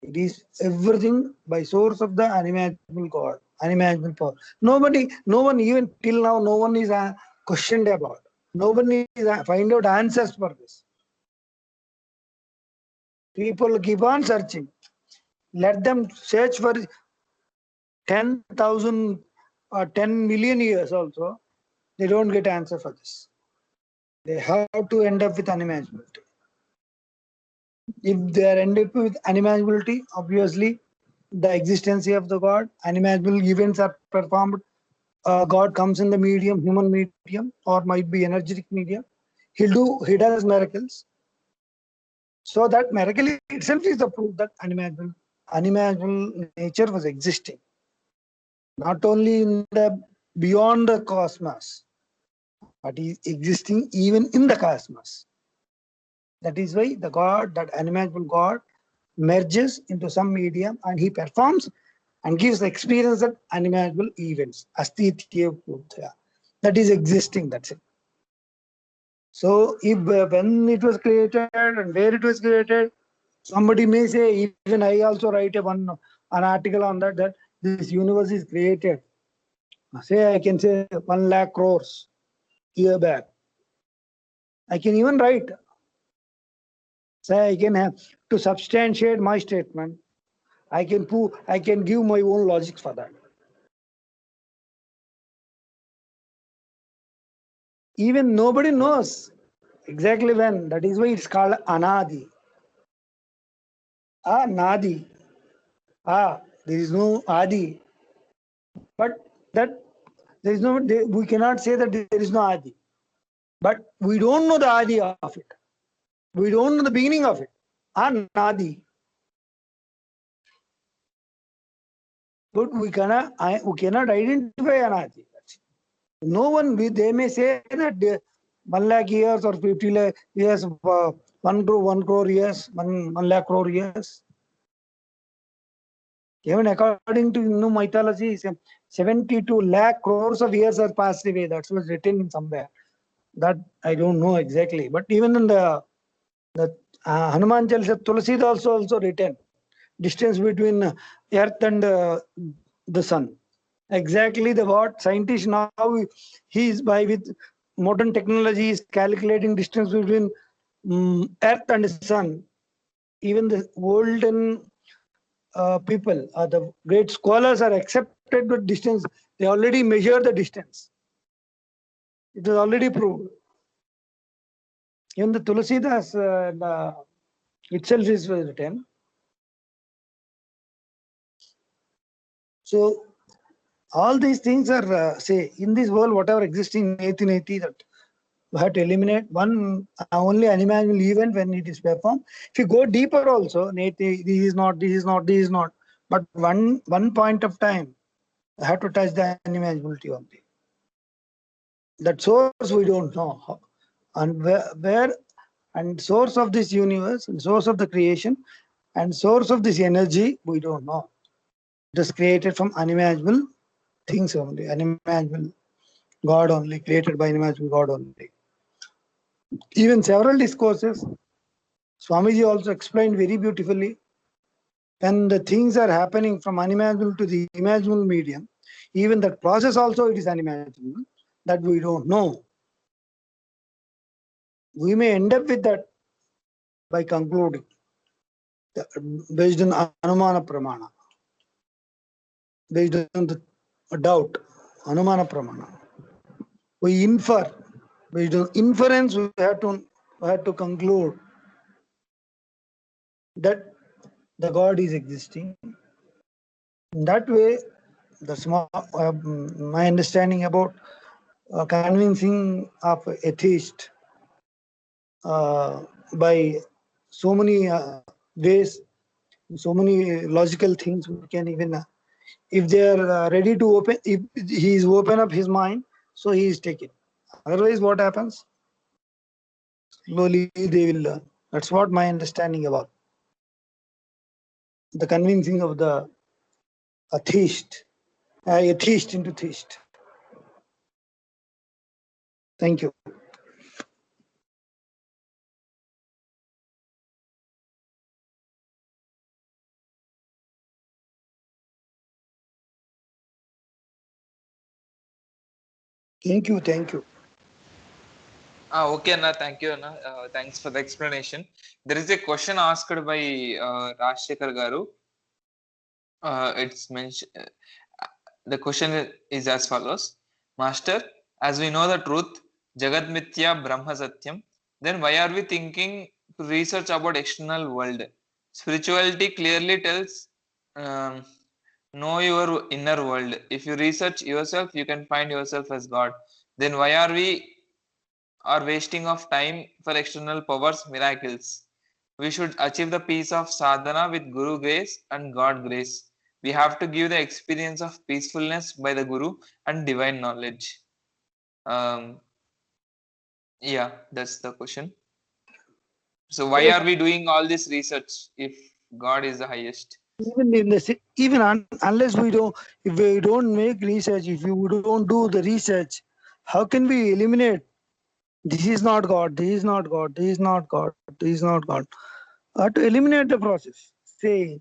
it is everything by source of the unimaginable God, unimaginable power. No one even till now, no one is questioned about. Nobody is find out answers for this. People keep on searching. Let them search for 10,000 or 10 million years also. They don't get answer for this. They have to end up with unimaginability. If they are ended up with unimaginability, obviously the existence of the God, unimaginable events are performed. God comes in the medium, human medium, or might be energetic medium. He does miracles. So that miracle itself is the proof that unimaginable nature was existing. Not only in the beyond the cosmos, but is existing even in the cosmos. That is why the God, that unimaginable God, merges into some medium and he performs and gives the experience of unimaginable events. That is existing, that's it. So if when it was created and where it was created, somebody may say, even I also write an article on that this universe is created. Say I can say 1 lakh crores year back. I can even write. Say I can have to substantiate my statement. I can give my own logic for that. Even nobody knows Exactly when. That is why it's called Anadi. Nadi. There is no Adi. But that there is no, we cannot say that there is no Adi. But we don't know the Adi of it. We don't know the beginning of it. Nadi. But we cannot identify Anadi. No one, they may say that 1 lakh years or 50 lakh years, 1 crore years, 1 lakh crore years. Even according to Hindu mythology, 72 lakh crores of years are passed away. That's what's written somewhere. That I don't know exactly. But even in the Hanuman Chalisa, Tulsi also written distance between Earth and the Sun. Exactly the what scientists now he is by with modern technology is calculating distance between Earth and Sun. Even the olden people, the great scholars are accepted the distance. They already measure the distance. It is already proved. Even the Tulsidas itself is written. So all these things are say in this world, whatever existing neti that we have to eliminate one only unimaginable event when it is performed. If you go deeper also, neti, this is not, this is not, this is not. But one point of time, I have to touch the unimaginability only. That source we don't know, and where and source of this universe and source of the creation and source of this energy we don't know. It is created from unimaginable things only, unimaginable God only, created by unimaginable God only. Even several discourses, Swamiji also explained very beautifully. When the things are happening from unimaginable to the imaginable medium, even that process also it is unimaginable, that we don't know. We may end up with that by concluding based on Anumana Pramana, based on the doubt, Anumana Pramana. We infer, based on inference, we have to conclude that the God is existing. In that way, the small, my understanding about convincing of atheist by so many ways, so many logical things we can even, if they are ready to open, if he is open up his mind, so he is taken. Otherwise, what happens? Slowly they will learn. That's what my understanding about the convincing of the atheist into theist. Thank you. Thank you. Thank you. Okay, Anna. Thank you, Anna. Thanks for the explanation. There is a question asked by Rajshekhar Garu. It's mentioned. The question is as follows: Master, as we know the truth, Jagat Mithya Brahma Satyam, then why are we thinking to research about external world? Spirituality clearly tells, know your inner world. If you research yourself, you can find yourself as God. Then why are we wasting of time for external powers, miracles? We should achieve the peace of sadhana with Guru grace and God grace. We have to give the experience of peacefulness by the Guru and divine knowledge. Yeah, that's the question. So why are we doing all this research if God is the highest? Even unless if we don't make research, if you don't do the research, how can we eliminate this is not God, this is not God, this is not God, this is not God? To eliminate the process. Say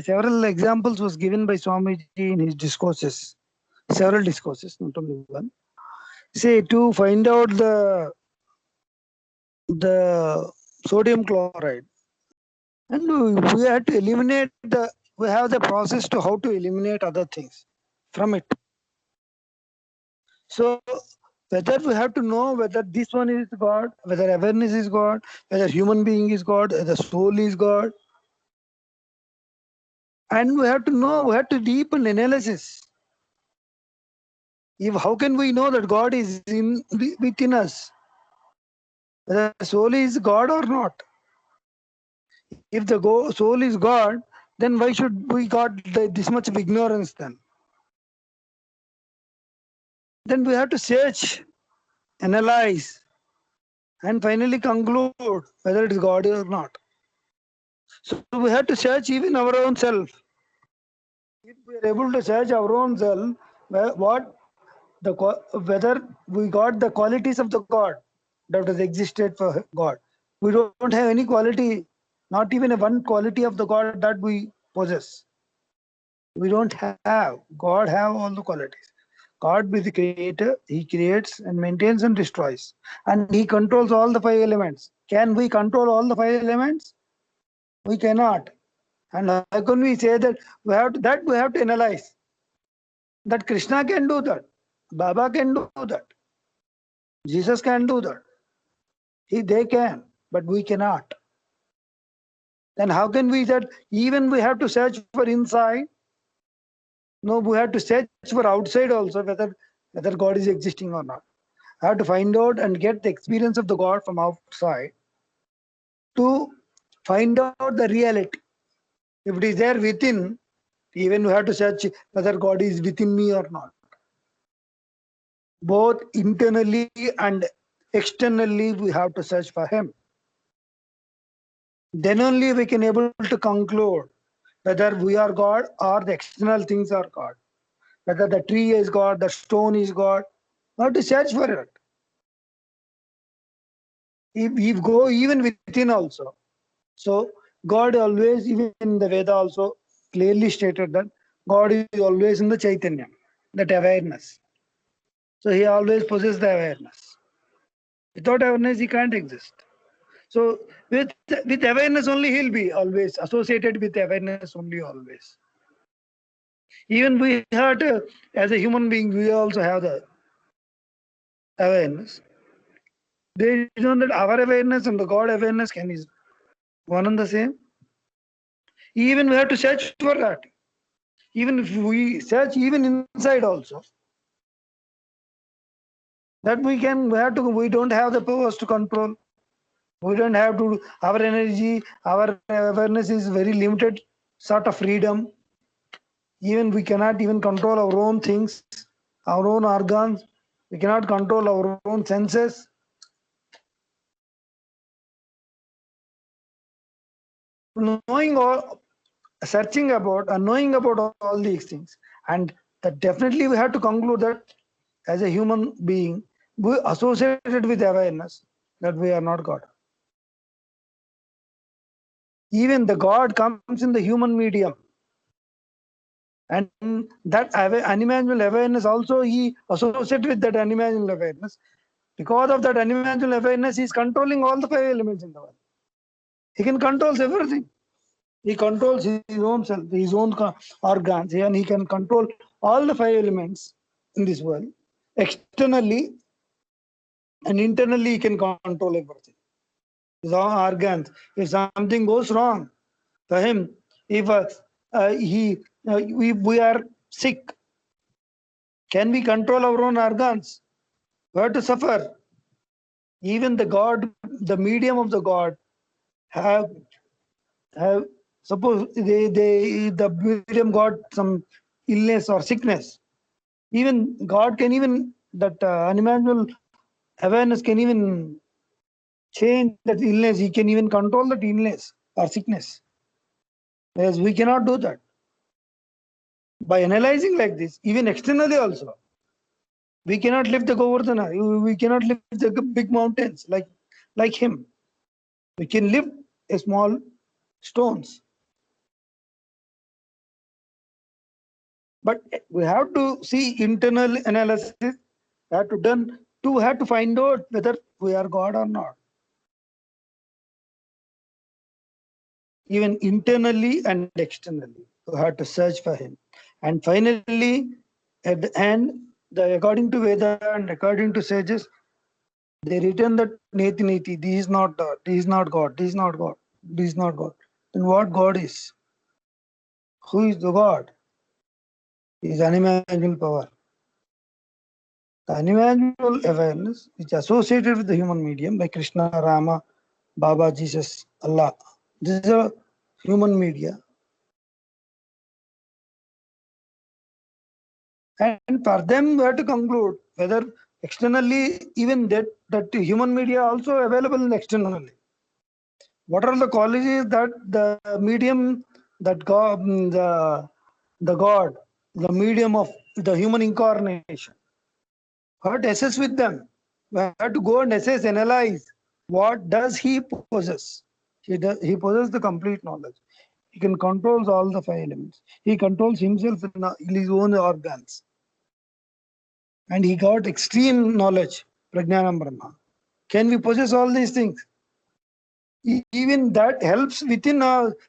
several examples was given by Swamiji in his discourses, several discourses, not only one. Say to find out the sodium chloride, and we had to eliminate we have the process to how to eliminate other things from it. So Whether we have to know whether this one is God, whether awareness is God, whether human being is God, whether soul is God. And we have to know, we have to deepen analysis. If how can we know that God is within us? Whether soul is God or not. If the soul is God, then why should we got this much of ignorance then? Then we have to search, analyze, and finally conclude whether it is God or not. So we have to search even our own self. If we are able to search our own self, whether we got the qualities of the God that has existed for God. We don't have any quality, not even a one quality of the God that we possess. We don't have. God have all the qualities. God be the creator. He creates and maintains and destroys. And he controls all the five elements. Can we control all the five elements? We cannot. And how can we say that we have to analyze? That Krishna can do that. Baba can do that. Jesus can do that. They can, but we cannot. Then how can we that even we have to search for inside? No, we have to search for outside also, whether God is existing or not. I have to find out and get the experience of the God from outside to find out the reality. If it is there within, even we have to search whether God is within me or not. Both internally and externally, we have to search for Him. Then only we can able to conclude whether we are God or the external things are God. Whether the tree is God, the stone is God. We have to search for it. If go even within also. So God always, even in the Veda also clearly stated that God is always in the Chaitanya, that awareness. So He always possesses the awareness. Without awareness, He can't exist. So with awareness only, He'll be always associated with awareness only always. Even we have to, as a human being, we also have the awareness. They know that our awareness and the God awareness can is one and the same. Even we have to search for that. Even if we search even inside also, that we don't have the powers to control. We don't have to, our energy, our awareness is very limited sort of freedom. Even we cannot even control our own things, our own organs. We cannot control our own senses. Knowing all, searching about and knowing about all these things, and that definitely we have to conclude that as a human being, we associated with awareness that we are not God. Even the God comes in the human medium, and that unimaginable awareness also He associated with that unimaginable awareness. Because of that unimaginable awareness, He is controlling all the five elements in the world. He can control everything. He controls his own self, his own organs, and he can control all the five elements in this world. Externally and internally, he can control everything. His own organs. If something goes wrong for him, if we are sick, can we control our own organs? We have to suffer. Even the God, the medium of the God, have suppose the medium got some illness or sickness. Even God can even that unimaginable awareness can even change that illness. He can even control that illness or sickness. Whereas we cannot do that. By analyzing like this, even externally also, we cannot lift the Govardhana. We cannot lift the big mountains like him. We can lift a small stones. But we have to see internal analysis. We have to find out whether we are God or not. Even internally and externally, we have to search for Him. And finally, at the end, according to Veda and according to sages, they written that Neti Neti, this is not God, this is not God, this is not God, this is not God. Then what God is? Who is the God? He is unimaginable power. The unimaginable awareness is associated with the human medium by Krishna, Rama, Baba, Jesus, Allah. This is a human media. And for them, we have to conclude whether externally, even that human media also available externally. What are the qualities that the medium, that God, the God, the medium of the human incarnation? We have to assess with them. We have to go and assess, analyze. What does he possess? He possesses the complete knowledge. He can controls all the five elements. He controls himself in his own organs. And he got extreme knowledge, Prajnanam Brahma. Can we possess all these things? Even that helps within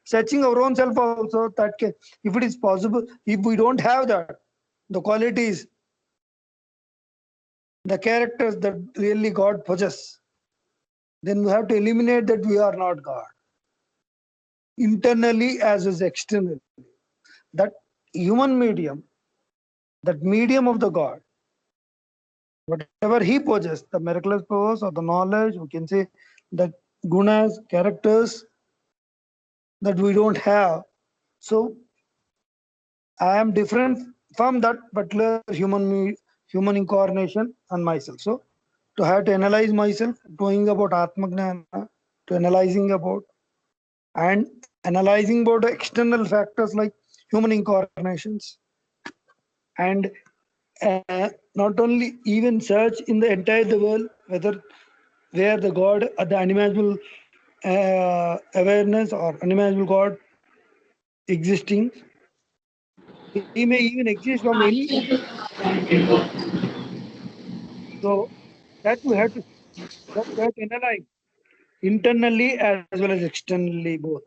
searching our own self also. That can, if it is possible, if we don't have that, the qualities, the characters that really God possess, then we have to eliminate that we are not God. Internally as well as externally. That human medium, that medium of the God, whatever he possesses, the miraculous powers or the knowledge, we can say the gunas, characters that we don't have. So I am different from that particular human incarnation and myself. So to have to analyze myself, knowing about Atmagnana, to analyzing about and analyzing about the external factors like human incarnations, and not only even search in the entire the world whether where the God, the unimaginable awareness or unimaginable God existing. He may even exist from any. So that we have to analyze internally as well as externally both.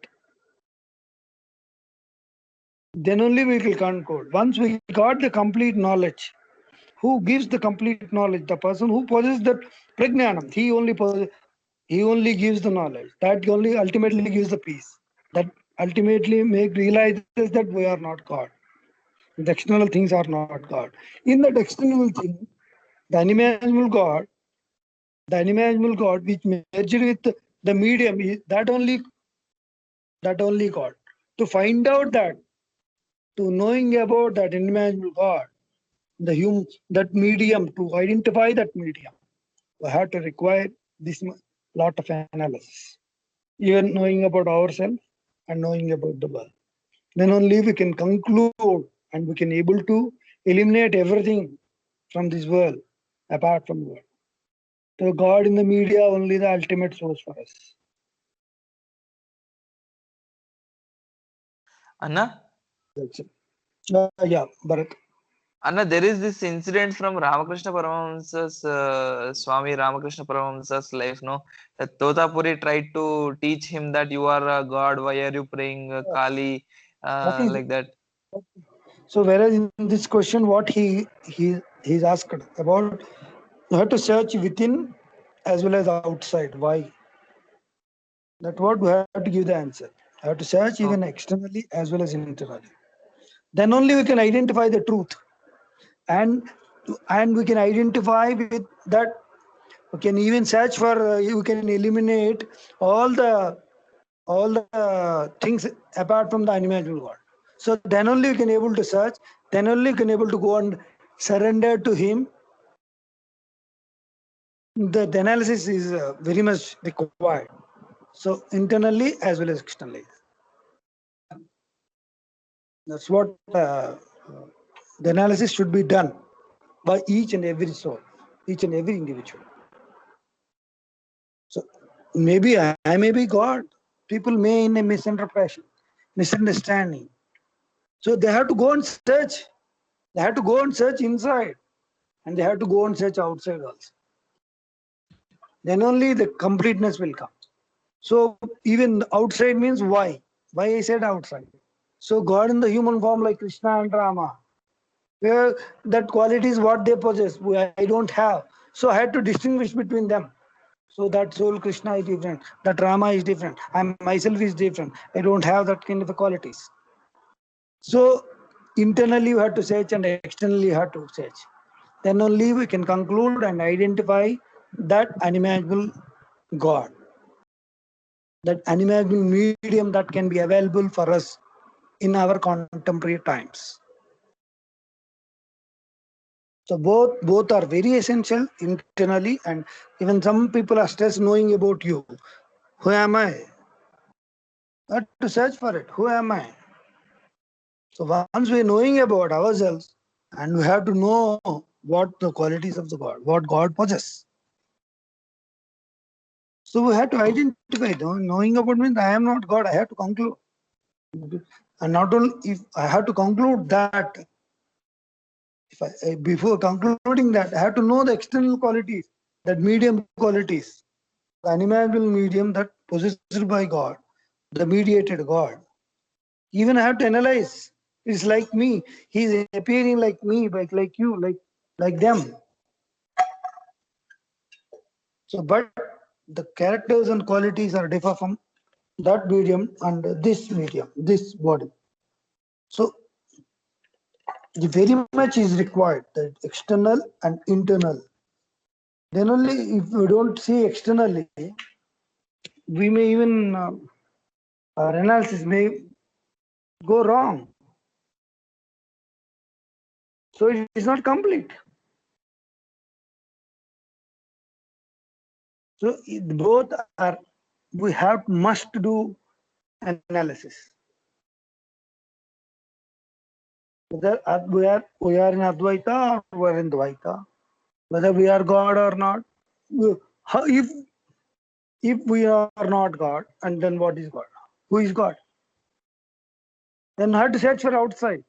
Then only we will conclude. Once we got the complete knowledge, who gives the complete knowledge? The person who possesses that prajnanam. He only gives the knowledge. That only ultimately gives the peace. That ultimately realizes that we are not God. The external things are not God. In that external thing, the unimaginable God which merged with the medium, that only God. To find out that, to knowing about that unimaginable God, that medium, to identify that medium, we have to require this lot of analysis. Even knowing about ourselves and knowing about the world. Then only we can conclude and we can able to eliminate everything from this world, apart from God. So God in the media only the ultimate source for us. Anna? That's it. Yeah, Bharat. Anna, there is this incident from Ramakrishna Paramahamsa's Swami Ramakrishna Paramahamsa's life, no? That Totapuri tried to teach him that you are a god. Why are you praying Kali That is, like that? so whereas in this question, what he's asked about, you have to search within as well as outside. Why? That what we have to give the answer. You have to search even Okay. externally as well as internally. Then only we can identify the truth, and we can identify with that. We can even search for. You can eliminate all the things apart from the unimaginable God. So then only we can able to search. Then only we can able to go and surrender to Him. The analysis is very much required. So internally as well as externally. That's what the analysis should be done by each and every soul, each and every individual. So maybe I may be God. People may in a misinterpretation, misunderstanding. So they have to go and search. They have to go and search inside, and they have to go and search outside also. Then only the completeness will come. So even outside means why? Why I said outside? So God in the human form like Krishna and Rama, where that quality is what they possess, I don't have. So I had to distinguish between them. So that soul Krishna is different, that Rama is different, I myself is different. I don't have that kind of qualities. So internally you have to search and externally you have to search. Then only we can conclude and identify that unimaginable God, that unimaginable medium that can be available for us in our contemporary times. So both are very essential internally, and even some people are stressed knowing about you. Who am I? I have to search for it. Who am I? So once we're knowing about ourselves, and we have to know what the qualities of the God, what God possesses. So we have to identify. Knowing about means I am not God. I have to conclude, and not only if I have to conclude that. If before concluding that, I have to know the external qualities, that medium qualities, the unimaginable medium that possessed by God, the mediated God. Even I have to analyze. It's like me. He's appearing like me, like you, like them. So, but the characters and qualities are differ from that medium and this medium, this body. So, the very much is required, the external and internal. Then only if we don't see externally, we may even our analysis may go wrong. So it is not complete. So both are, we have must do analysis. Whether we are in Advaita or we are in Dvaita, whether we are God or not. If we are not God, and then what is God? Who is God? Then we have to search for outside.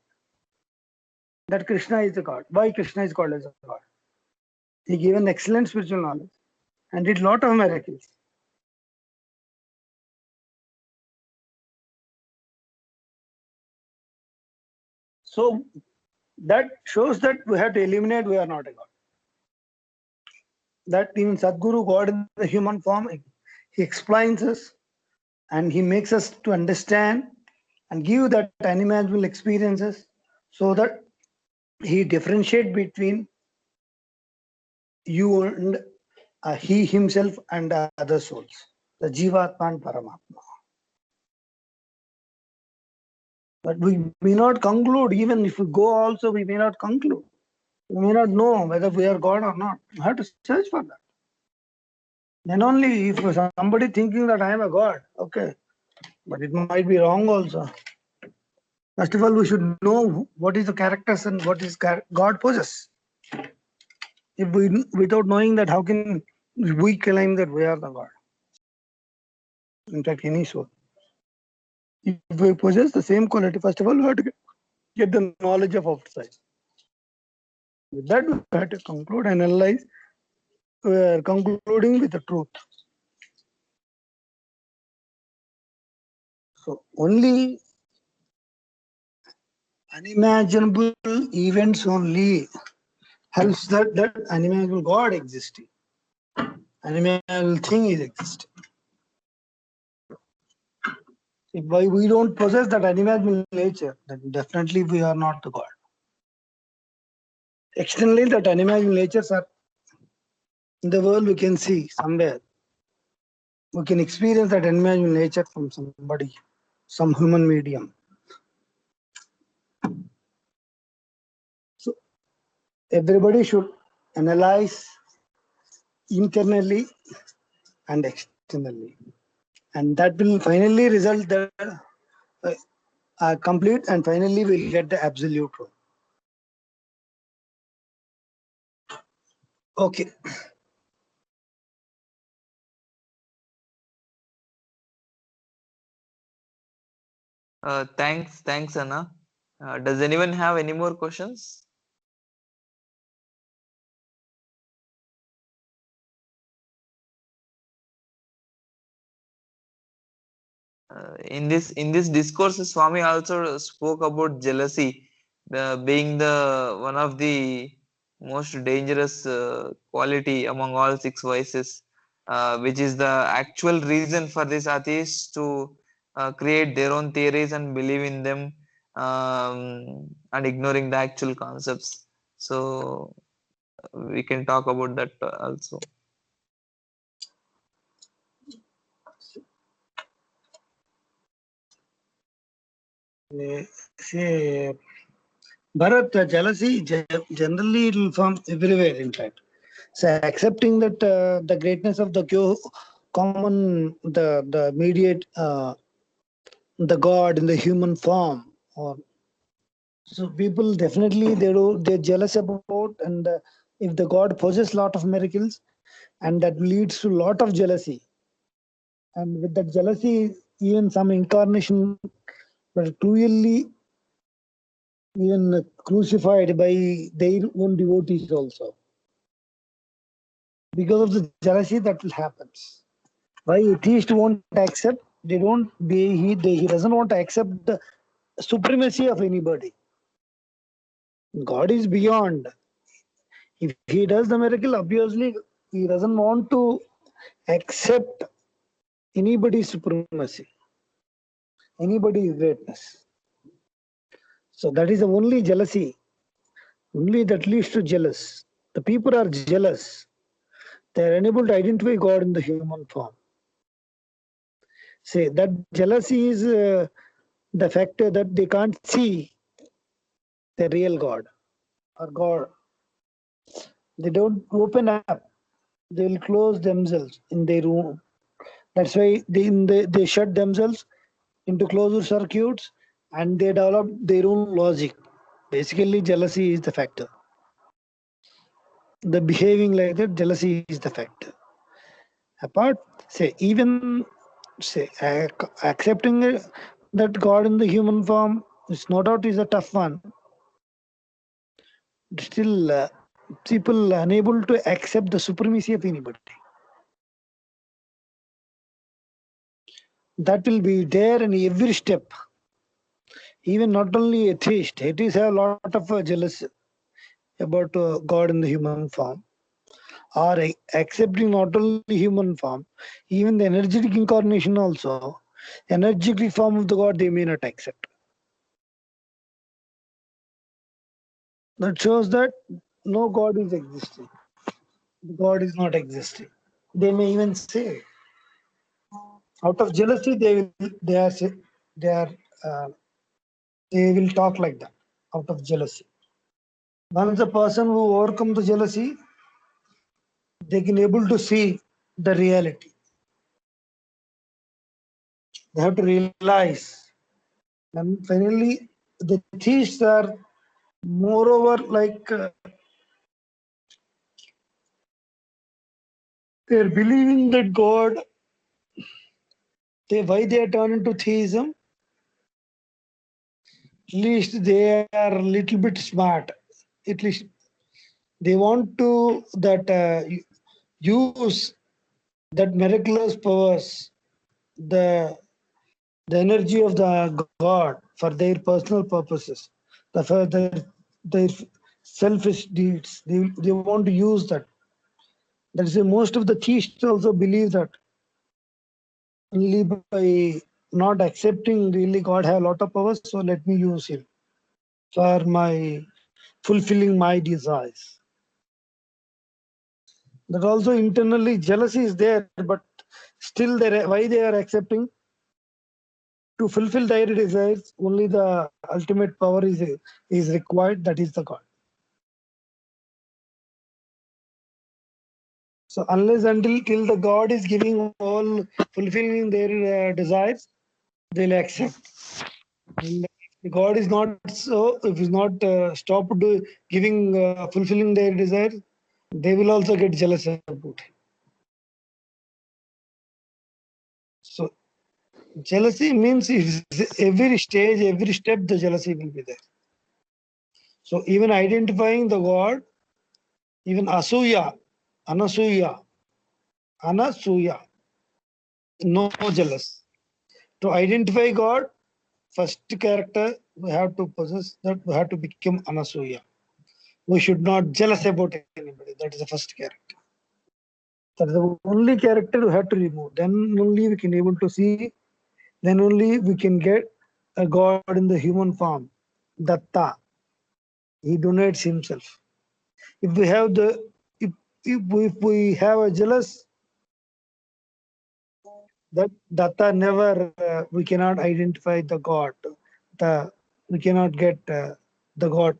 That Krishna is the God. Why Krishna is called as a God? He gave an excellent spiritual knowledge and did lot of miracles. So that shows that we have to eliminate we are not a God. That even Sadguru, God in the human form, he explains us and he makes us to understand and give that unimaginable experiences so that he differentiate between you and he himself and other souls, the Jivatma and Paramatma. But we may not conclude, even if we go also, we may not conclude. We may not know whether we are God or not. We have to search for that. Then only if somebody thinking that I am a God, okay, but it might be wrong also. First of all, we should know what is the characters and what is God possess. If we, without knowing that, how can we claim that we are the God? In fact, any soul. If we possess the same quality, first of all, we have to get the knowledge of outside. With that, we have to conclude and analyze. We are concluding with the truth. So only unimaginable events only helps that unimaginable God existing. Unimaginable thing is existing. If we don't possess that unimaginable nature, then definitely we are not the God. Externally, that unimaginable natures are in the world, we can see somewhere. We can experience that unimaginable nature from somebody, some human medium. So everybody should analyze internally and externally, and that will finally result the complete, and finally we'll get the absolute truth. Okay. Thanks, Anna. Does anyone have any more questions? In this discourse, Swami also spoke about jealousy, being the one of the most dangerous quality among all six vices, which is the actual reason for these atheists to create their own theories and believe in them, and ignoring the actual concepts. So we can talk about that also. Say, Bharat, jealousy generally it will form everywhere. In fact, so accepting that the greatness of the common, the mediate, the God in the human form, or so people definitely they're jealous about, and if the God possesses lot of miracles, and that leads to lot of jealousy, and with that jealousy, even some incarnation were cruelly even crucified by their own devotees also. Because of the jealousy that will happen. Why atheist won't accept? They don't. He doesn't want to accept the supremacy of anybody. God is beyond. If he does the miracle, obviously he doesn't want to accept anybody's supremacy, anybody's greatness. So that is the only jealousy. Only that leads to jealous. The people are jealous. They are unable to identify God in the human form. Say that jealousy is the factor that they can't see the real God or God. They don't open up. They will close themselves in their room. That's why they shut themselves into closed circuits and they develop their own logic. Basically, jealousy is the factor. The behaving like that, jealousy is the factor. Apart, say, even say accepting that God in the human form is no doubt is a tough one. Still, people unable to accept the supremacy of anybody. That will be there in every step. Even not only atheists have a lot of jealous about God in the human form, or accepting not only human form, even the energetic incarnation also, energetic form of the God they may not accept. That shows that no God is existing. God is not existing. They may even say, out of jealousy, they are uh, they will talk like that out of jealousy. Once the person who overcome the jealousy, they can able to see the reality. They have to realize. And finally, the thieves are moreover like they're believing that God, why they are turned into theism, at least they are a little bit smart. At least they want to that use that miraculous powers, the the energy of the God for their personal purposes, for their selfish deeds. They want to use that. That is why most of the theists also believe that only by not accepting really God have a lot of powers, so let me use him for my fulfilling my desires. That also internally jealousy is there, but still why they are accepting to fulfill their desires, only the ultimate power is required, that is the God. So unless until till the God is giving all fulfilling their desires, they'll accept. And if God is not so, if he's not stopped giving fulfilling their desires, they will also get jealous about it. So jealousy means every stage, every step, the jealousy will be there. So even identifying the God, even anasuya, no jealous. To identify God, first character we have to possess, that we have to become Anasuya. We should not jealous about anybody. That is the first character. That is the only character we have to remove. Then only we can able to see. Then only we can get a God in the human form. Datta. He donates himself. If we have the if we have a jealous, that Datta never we cannot identify the God. We cannot get the God.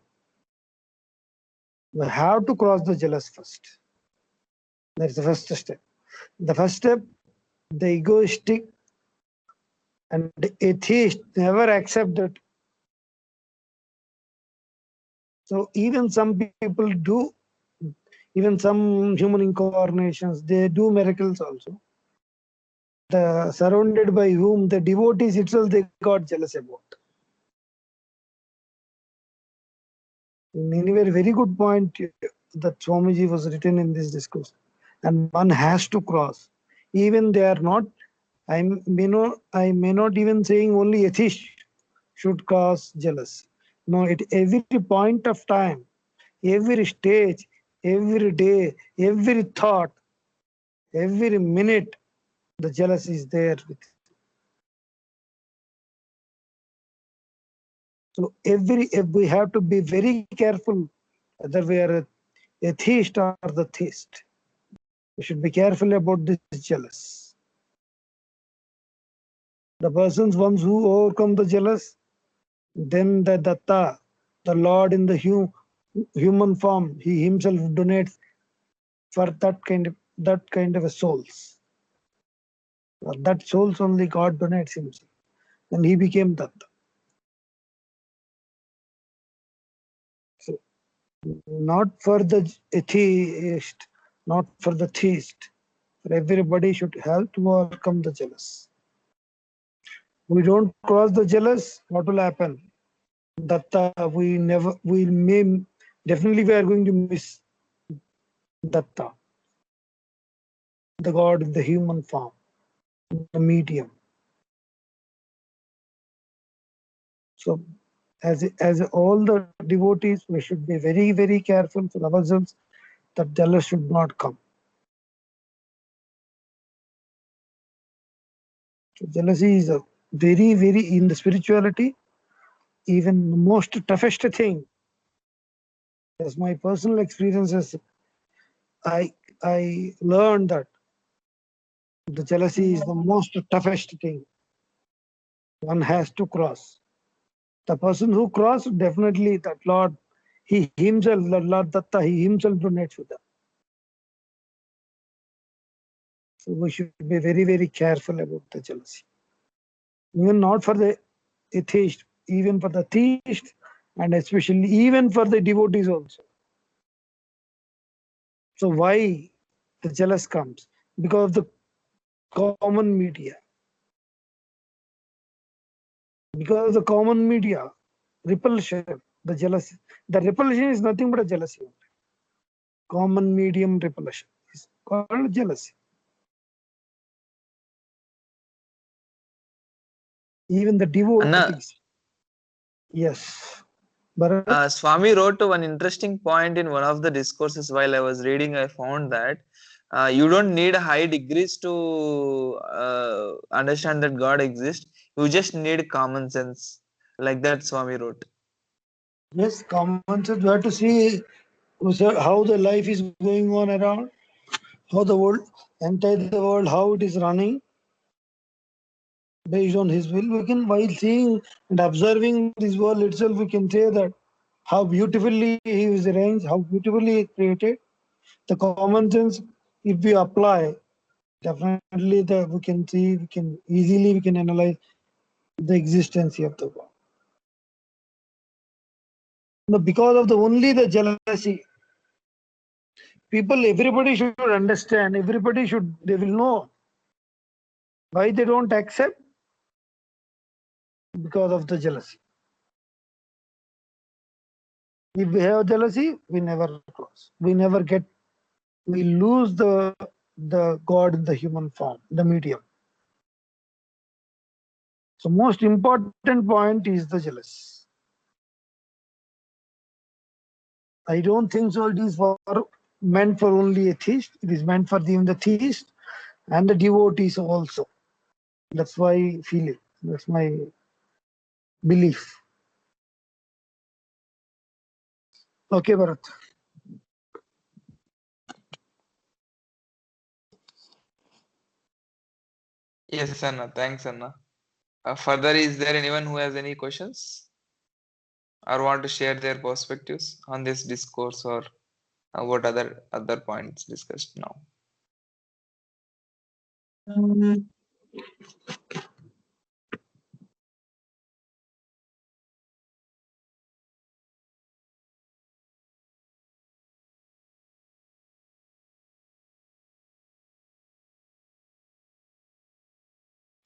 We have to cross the jealous first. That's the first step. The first step, the egoistic and the atheist never accept that. So even some people do, even some human incarnations, they do miracles also. The surrounded by whom the devotees itself they got jealous about. Anyway, very good point that Swamiji was written in this discourse. And one has to cross. Even they are not, I may not even saying only atheists should cross jealous. No, at every point of time, every stage, every day, every thought, every minute, the jealous is there. So we have to be very careful whether we are a atheist or the theist. We should be careful about this jealous. The persons ones who overcome the jealous, then the Datta, the Lord in the human form, he himself donates for that kind of a souls. For that souls only God donates himself. And he became Datta. So not for the atheist, not for the theist. For everybody should help to overcome the jealous. We don't cross the jealous, what will happen? Datta, we may, definitely we are going to miss Datta, the God in the human form, the medium. So as all the devotees, we should be very, very careful for ourselves that jealous should not come. So jealousy is a very, very, in the spirituality, even the most toughest thing. As my personal experiences, I learned that the jealousy is the most toughest thing. One has to cross. The person who crossed, definitely that Lord, he himself, the Lord Datta, he himself donates to them. So we should be very, very careful about the jealousy. Even not for the atheist, even for the theist, and especially even for the devotees also. So why the jealous comes? Because of the common media. Because of the common media, repulsion, the jealousy. The repulsion is nothing but a jealousy. Common medium repulsion is called jealousy. Even the Anna, devotees. Yes. Bharat? Swami wrote one interesting point in one of the discourses while I was reading. I found that you don't need high degrees to understand that God exists. You just need common sense. Like that, Swami wrote. Yes, common sense. We have to see how the life is going on around, how the world, entire the world, how it is running based on His will. We can, while seeing and observing this world itself, we can say that how beautifully He is arranged, how beautifully He created. The common sense, if we apply, definitely we can see, we can analyze the existence of the world. No, because of the only the jealousy, everybody should understand, they will know why they don't accept, because of the jealousy. If we have jealousy, we never cross. We lose the God in the human form, the medium. So most important point is the jealous. I don't think so. It is meant for only atheists. It is meant for even the theists and the devotees also. That's why I feel it. That's my belief. Okay, Bharat. Yes, Anna. Thanks, Anna. Further, is there anyone who has any questions or want to share their perspectives on this discourse, or what other points discussed now?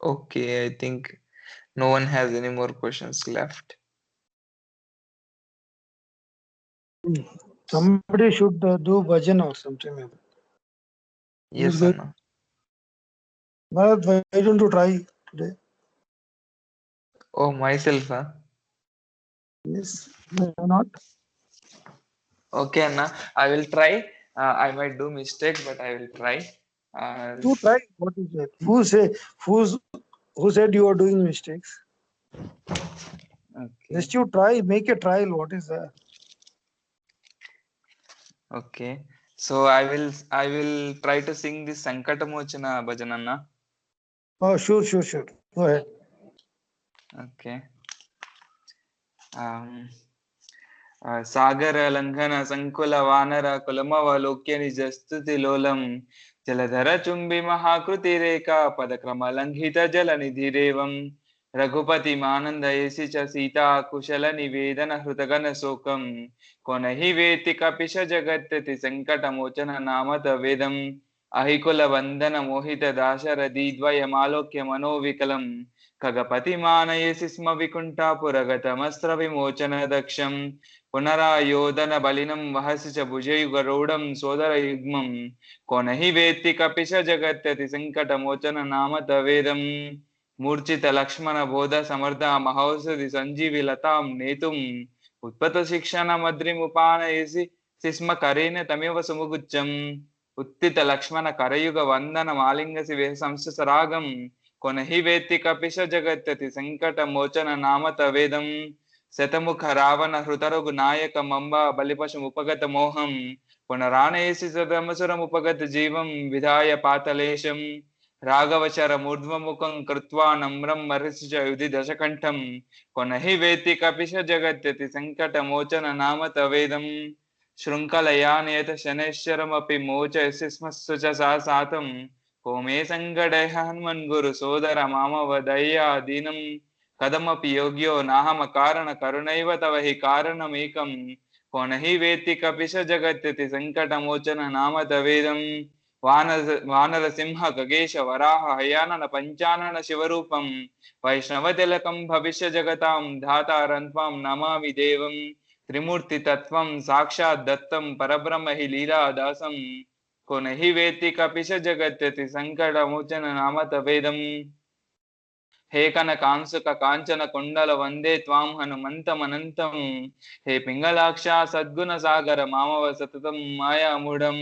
Okay, I think no one has any more questions left. Somebody should do bhajan or something like that. Yes, Good. Anna. Bharat, why don't you try today? Oh, myself, huh? Yes, why not? Okay, Anna. I will try. I might do mistake, but I will try. You try. What is it? Who said you are doing mistakes? Okay. Just you try, make a trial. What is that? Okay. So I will try to sing this Sankatamochana bhajan, Anna. Oh, sure. Go ahead. Okay. Um, సాగర లంఘన సంకుల వానర కులమవలోక్య నిజస్తుతి లోలం జలధర చుంబి మహాకృతి రేఖ పదక్రమ లంఘిత జల నిధిరేవం రఘుపతి మానందయసి చ సీతా కుశల నివేదన హృతగన శోకం కొనహి వేతి కపిశ జగత్తి సంకటమోచన నామత వేదం అహికుల వందన మోహిత దాశరథి ద్వయమాలోక్య మనోవికలం ఖగపతి మానయసి స్మ వికుంఠాపురగతమస్త్ర విమోచన దక్షం పునరాయోధన బలినం వహసి చ భుజయుగరూఢం సోదరయుగ్మం కొనహి వేత్తి కపిశ జగత్యతి సంకటమోచన నామ తవేదం మూర్ఛిత లక్ష్మణ బోధ సమర్థ మహౌషధి సంజీవి లతాం నేతుం ఉత్పత శిక్షణ మద్రిముపానయసి శిస్మ కరేణ తమివ సుముగుచ్చం ఉత్తిత లక్ష్మణ కరయుగ వందన మాలింగసి సంసరాగం కొనహి వేత్తి కపిశ జగత్యతి సంకట మోచన నామ తవేదం శతముఖ రావణ హృతరఘు నాయక మంబ బలిపశుముపగత మోహం పునరానేసి సదమసురముపగత జీవం విధాయ పాతలేశం రాఘవచర మూర్ధ్వముఖం కృత్వా నమ్రం మరసి చ యుధి దశకంఠం కొనహి వేత్తి కపిశ జగత్యతి సంకట మోచన నామ తవేదం శృంఖలయానేత శనైశ్వరమపి మోచయసి స్మస్సు చ సాతం కోమే సంగడయ హనుమన్ గురు సోదర మామవదయ్యా దీనం కదమపి యోగ్యో నాహమ కారణ కరుణైవ తవ హి కారణమేకం కోనహి వేత్తి కపిశ జగత్యతి సంకటమోచన నామ తవేదం వానర సింహ గగేశ వరాహ హయానన పంచానన శివరూపం వైష్ణవ తిలకం భవిష్య జగతాం ధాతారంత్వాం నమామి దేవం త్రిమూర్తి తత్వం సాక్షాత్ దత్తం పరబ్రహ్మ హి లీలా దాసం కొనహి వేత్తి కపిశ జగత్యతి సంకటమోచన నామ తవేదం హే కనకాంసుక కాంచన కొండల వందే త్వాం హనుమంతమనంతం హే పింగళాక్ష సద్గుణ సాగర మామవ సతతం మాయామూఢం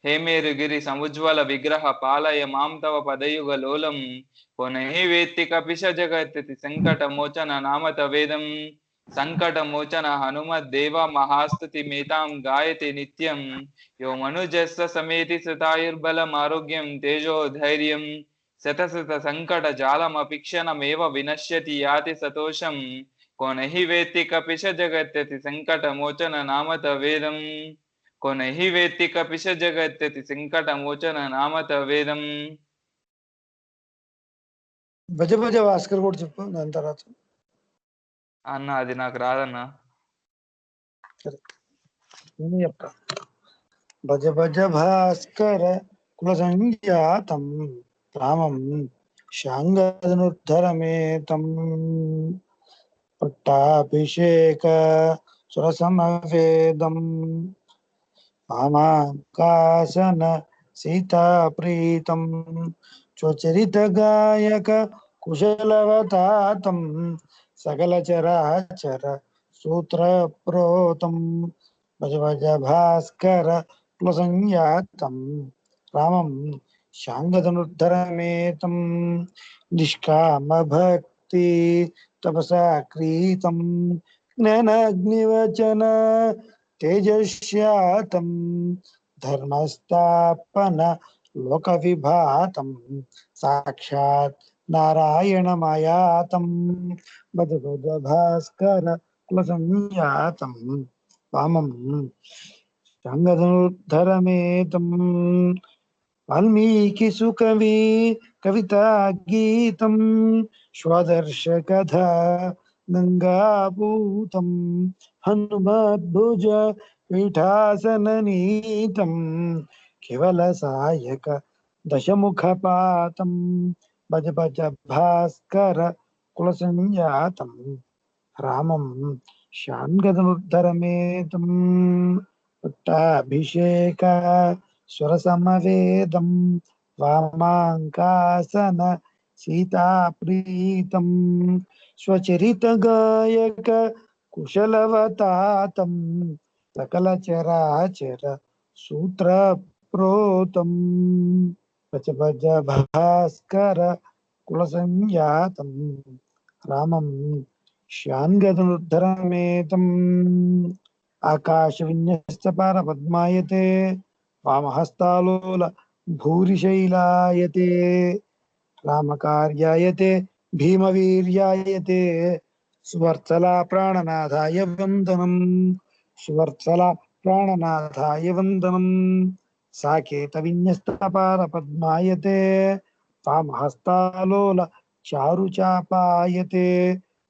హే మేరుగిరి సముజ్వల విగ్రహ పాలయ మాం తవ పదయుగ లోలం పునః వేత్తి కపిశ జగత్తి సంకట మోచన నామత వేదం సంకట మోచన హనుమద్దేవ మహాస్తుతి మేతాం గాయతి నిత్యం యో మనుజస్స సమేతి సతాయుర్బలం ఆరోగ్యం తేజో ధైర్యం శతశత సంకట జాలమపిక్షణమేవ వినశ్యతి యాతి సతోషం కొనహి వేత్తి కపిశ జగత్యతి సంకట మోచన నామత వేదం కొనహి వేత్తి కపిశ జగత్యతి సంకట మోచన నామత వేదం. భజ భజ భాస్కర్ కూడా చెప్పు దాని తర్వాత. అన్న అది నాకు రాదన్నా. సరే నేను చెప్తా. భజ భజ భాస్కర కుల సంజాతం రామం శాంగధనుద్ధరమేతం పట్టాభిషేక సురసమవేదం మామాకాశన సీతాప్రీతం స్వచరిత గాయక कुशलवतातं सकलचराचर सूत्रप्रोतं भज भज भास्कर कुलसंज्ञातं रामं शाङ्गधनुर्धरमेतं निष्कामभक्ति तपसा क्रीतं ज्ञानाग्निवचन तेजस्यातं धर्मस्थापन लोकविभातं साक्षात् नारायणमयातं भज भज भास्कर कुलसंज्ञातं वामं शङ्गधनुर्धरमेतं वाल्मीकिसुकवि कविता गीतं स्वदर्शकथा गङ्गापूतं हनुमद्भुज पीठासननीतं केवलसायक दशमुखपातं भज भज भास्कर कुलसंज्ञातं रामं शाङ्गधनुर्धरमेतं पट्टाभिषेक स्वरसमवेदं वामाङ्कासन सीताप्रीतं स्वचरितगायक कुशलवतातं सकलचराचर सूत्रप्रोतं भज भज भास्कर कुलसंज्ञातं रामं शाङ्गधनुर्धरमेतम् आकाशविन्यस्तपारपद्मायते वामहस्तालोल भूरिशैलायते रामकार्यायते भीमवीर्यायते सुवर्चला प्राणनाथाय वन्दनम् सुवर्चला प्राणनाथाय वन्दनम् साकेतविन्यस्तपारपद्मायते वामहस्तालोल चारुचापायते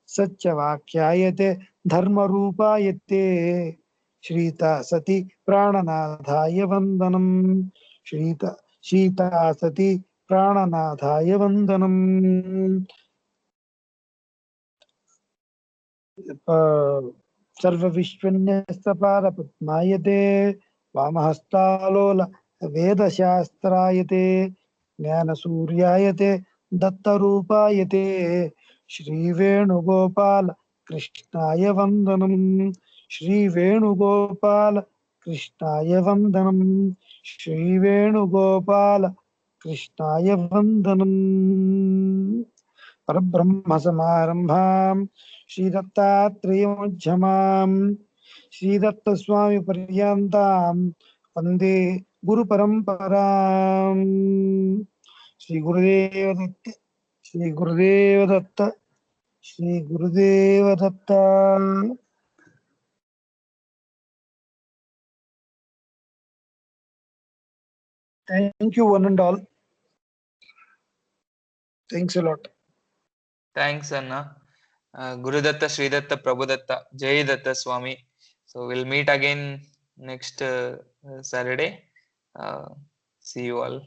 सत्यवाक्यायते धर्मरूपायते श्रीता सती प्राणनाथाय वन्दनम् शीता सती प्राणनाथाय वन्दनम् सर्वविश्वन्यस्तपारपद्मायते वामहस्तालोल वेदशास्त्रायते ज्ञानसूर्यायते दत्तरूपायते श्रीवेणुगोपाल कृष्णाय वन्दनम् श्रीवेणुगोपाल कृष्णाय वन्दनम् श्रीवेणुगोपाल कृष्णाय वन्दनम् परब्रह्मसमारम्भां श्रीदत्तात्रेयमध्यमाम् श्रीदत्तस्वामिपर्यन्तां वन्दे गुरुपरम्पराम् श्रीगुरुदेवदत्त श्रीगुरुदेवदत्त श्रीगुरुदेवदत्त Thank you one and all. Thanks a lot. Thanks, Anna. Gurudatta, Sridatta, Prabhudatta, Jai Datta Swami. So we'll meet again next Saturday. See you all.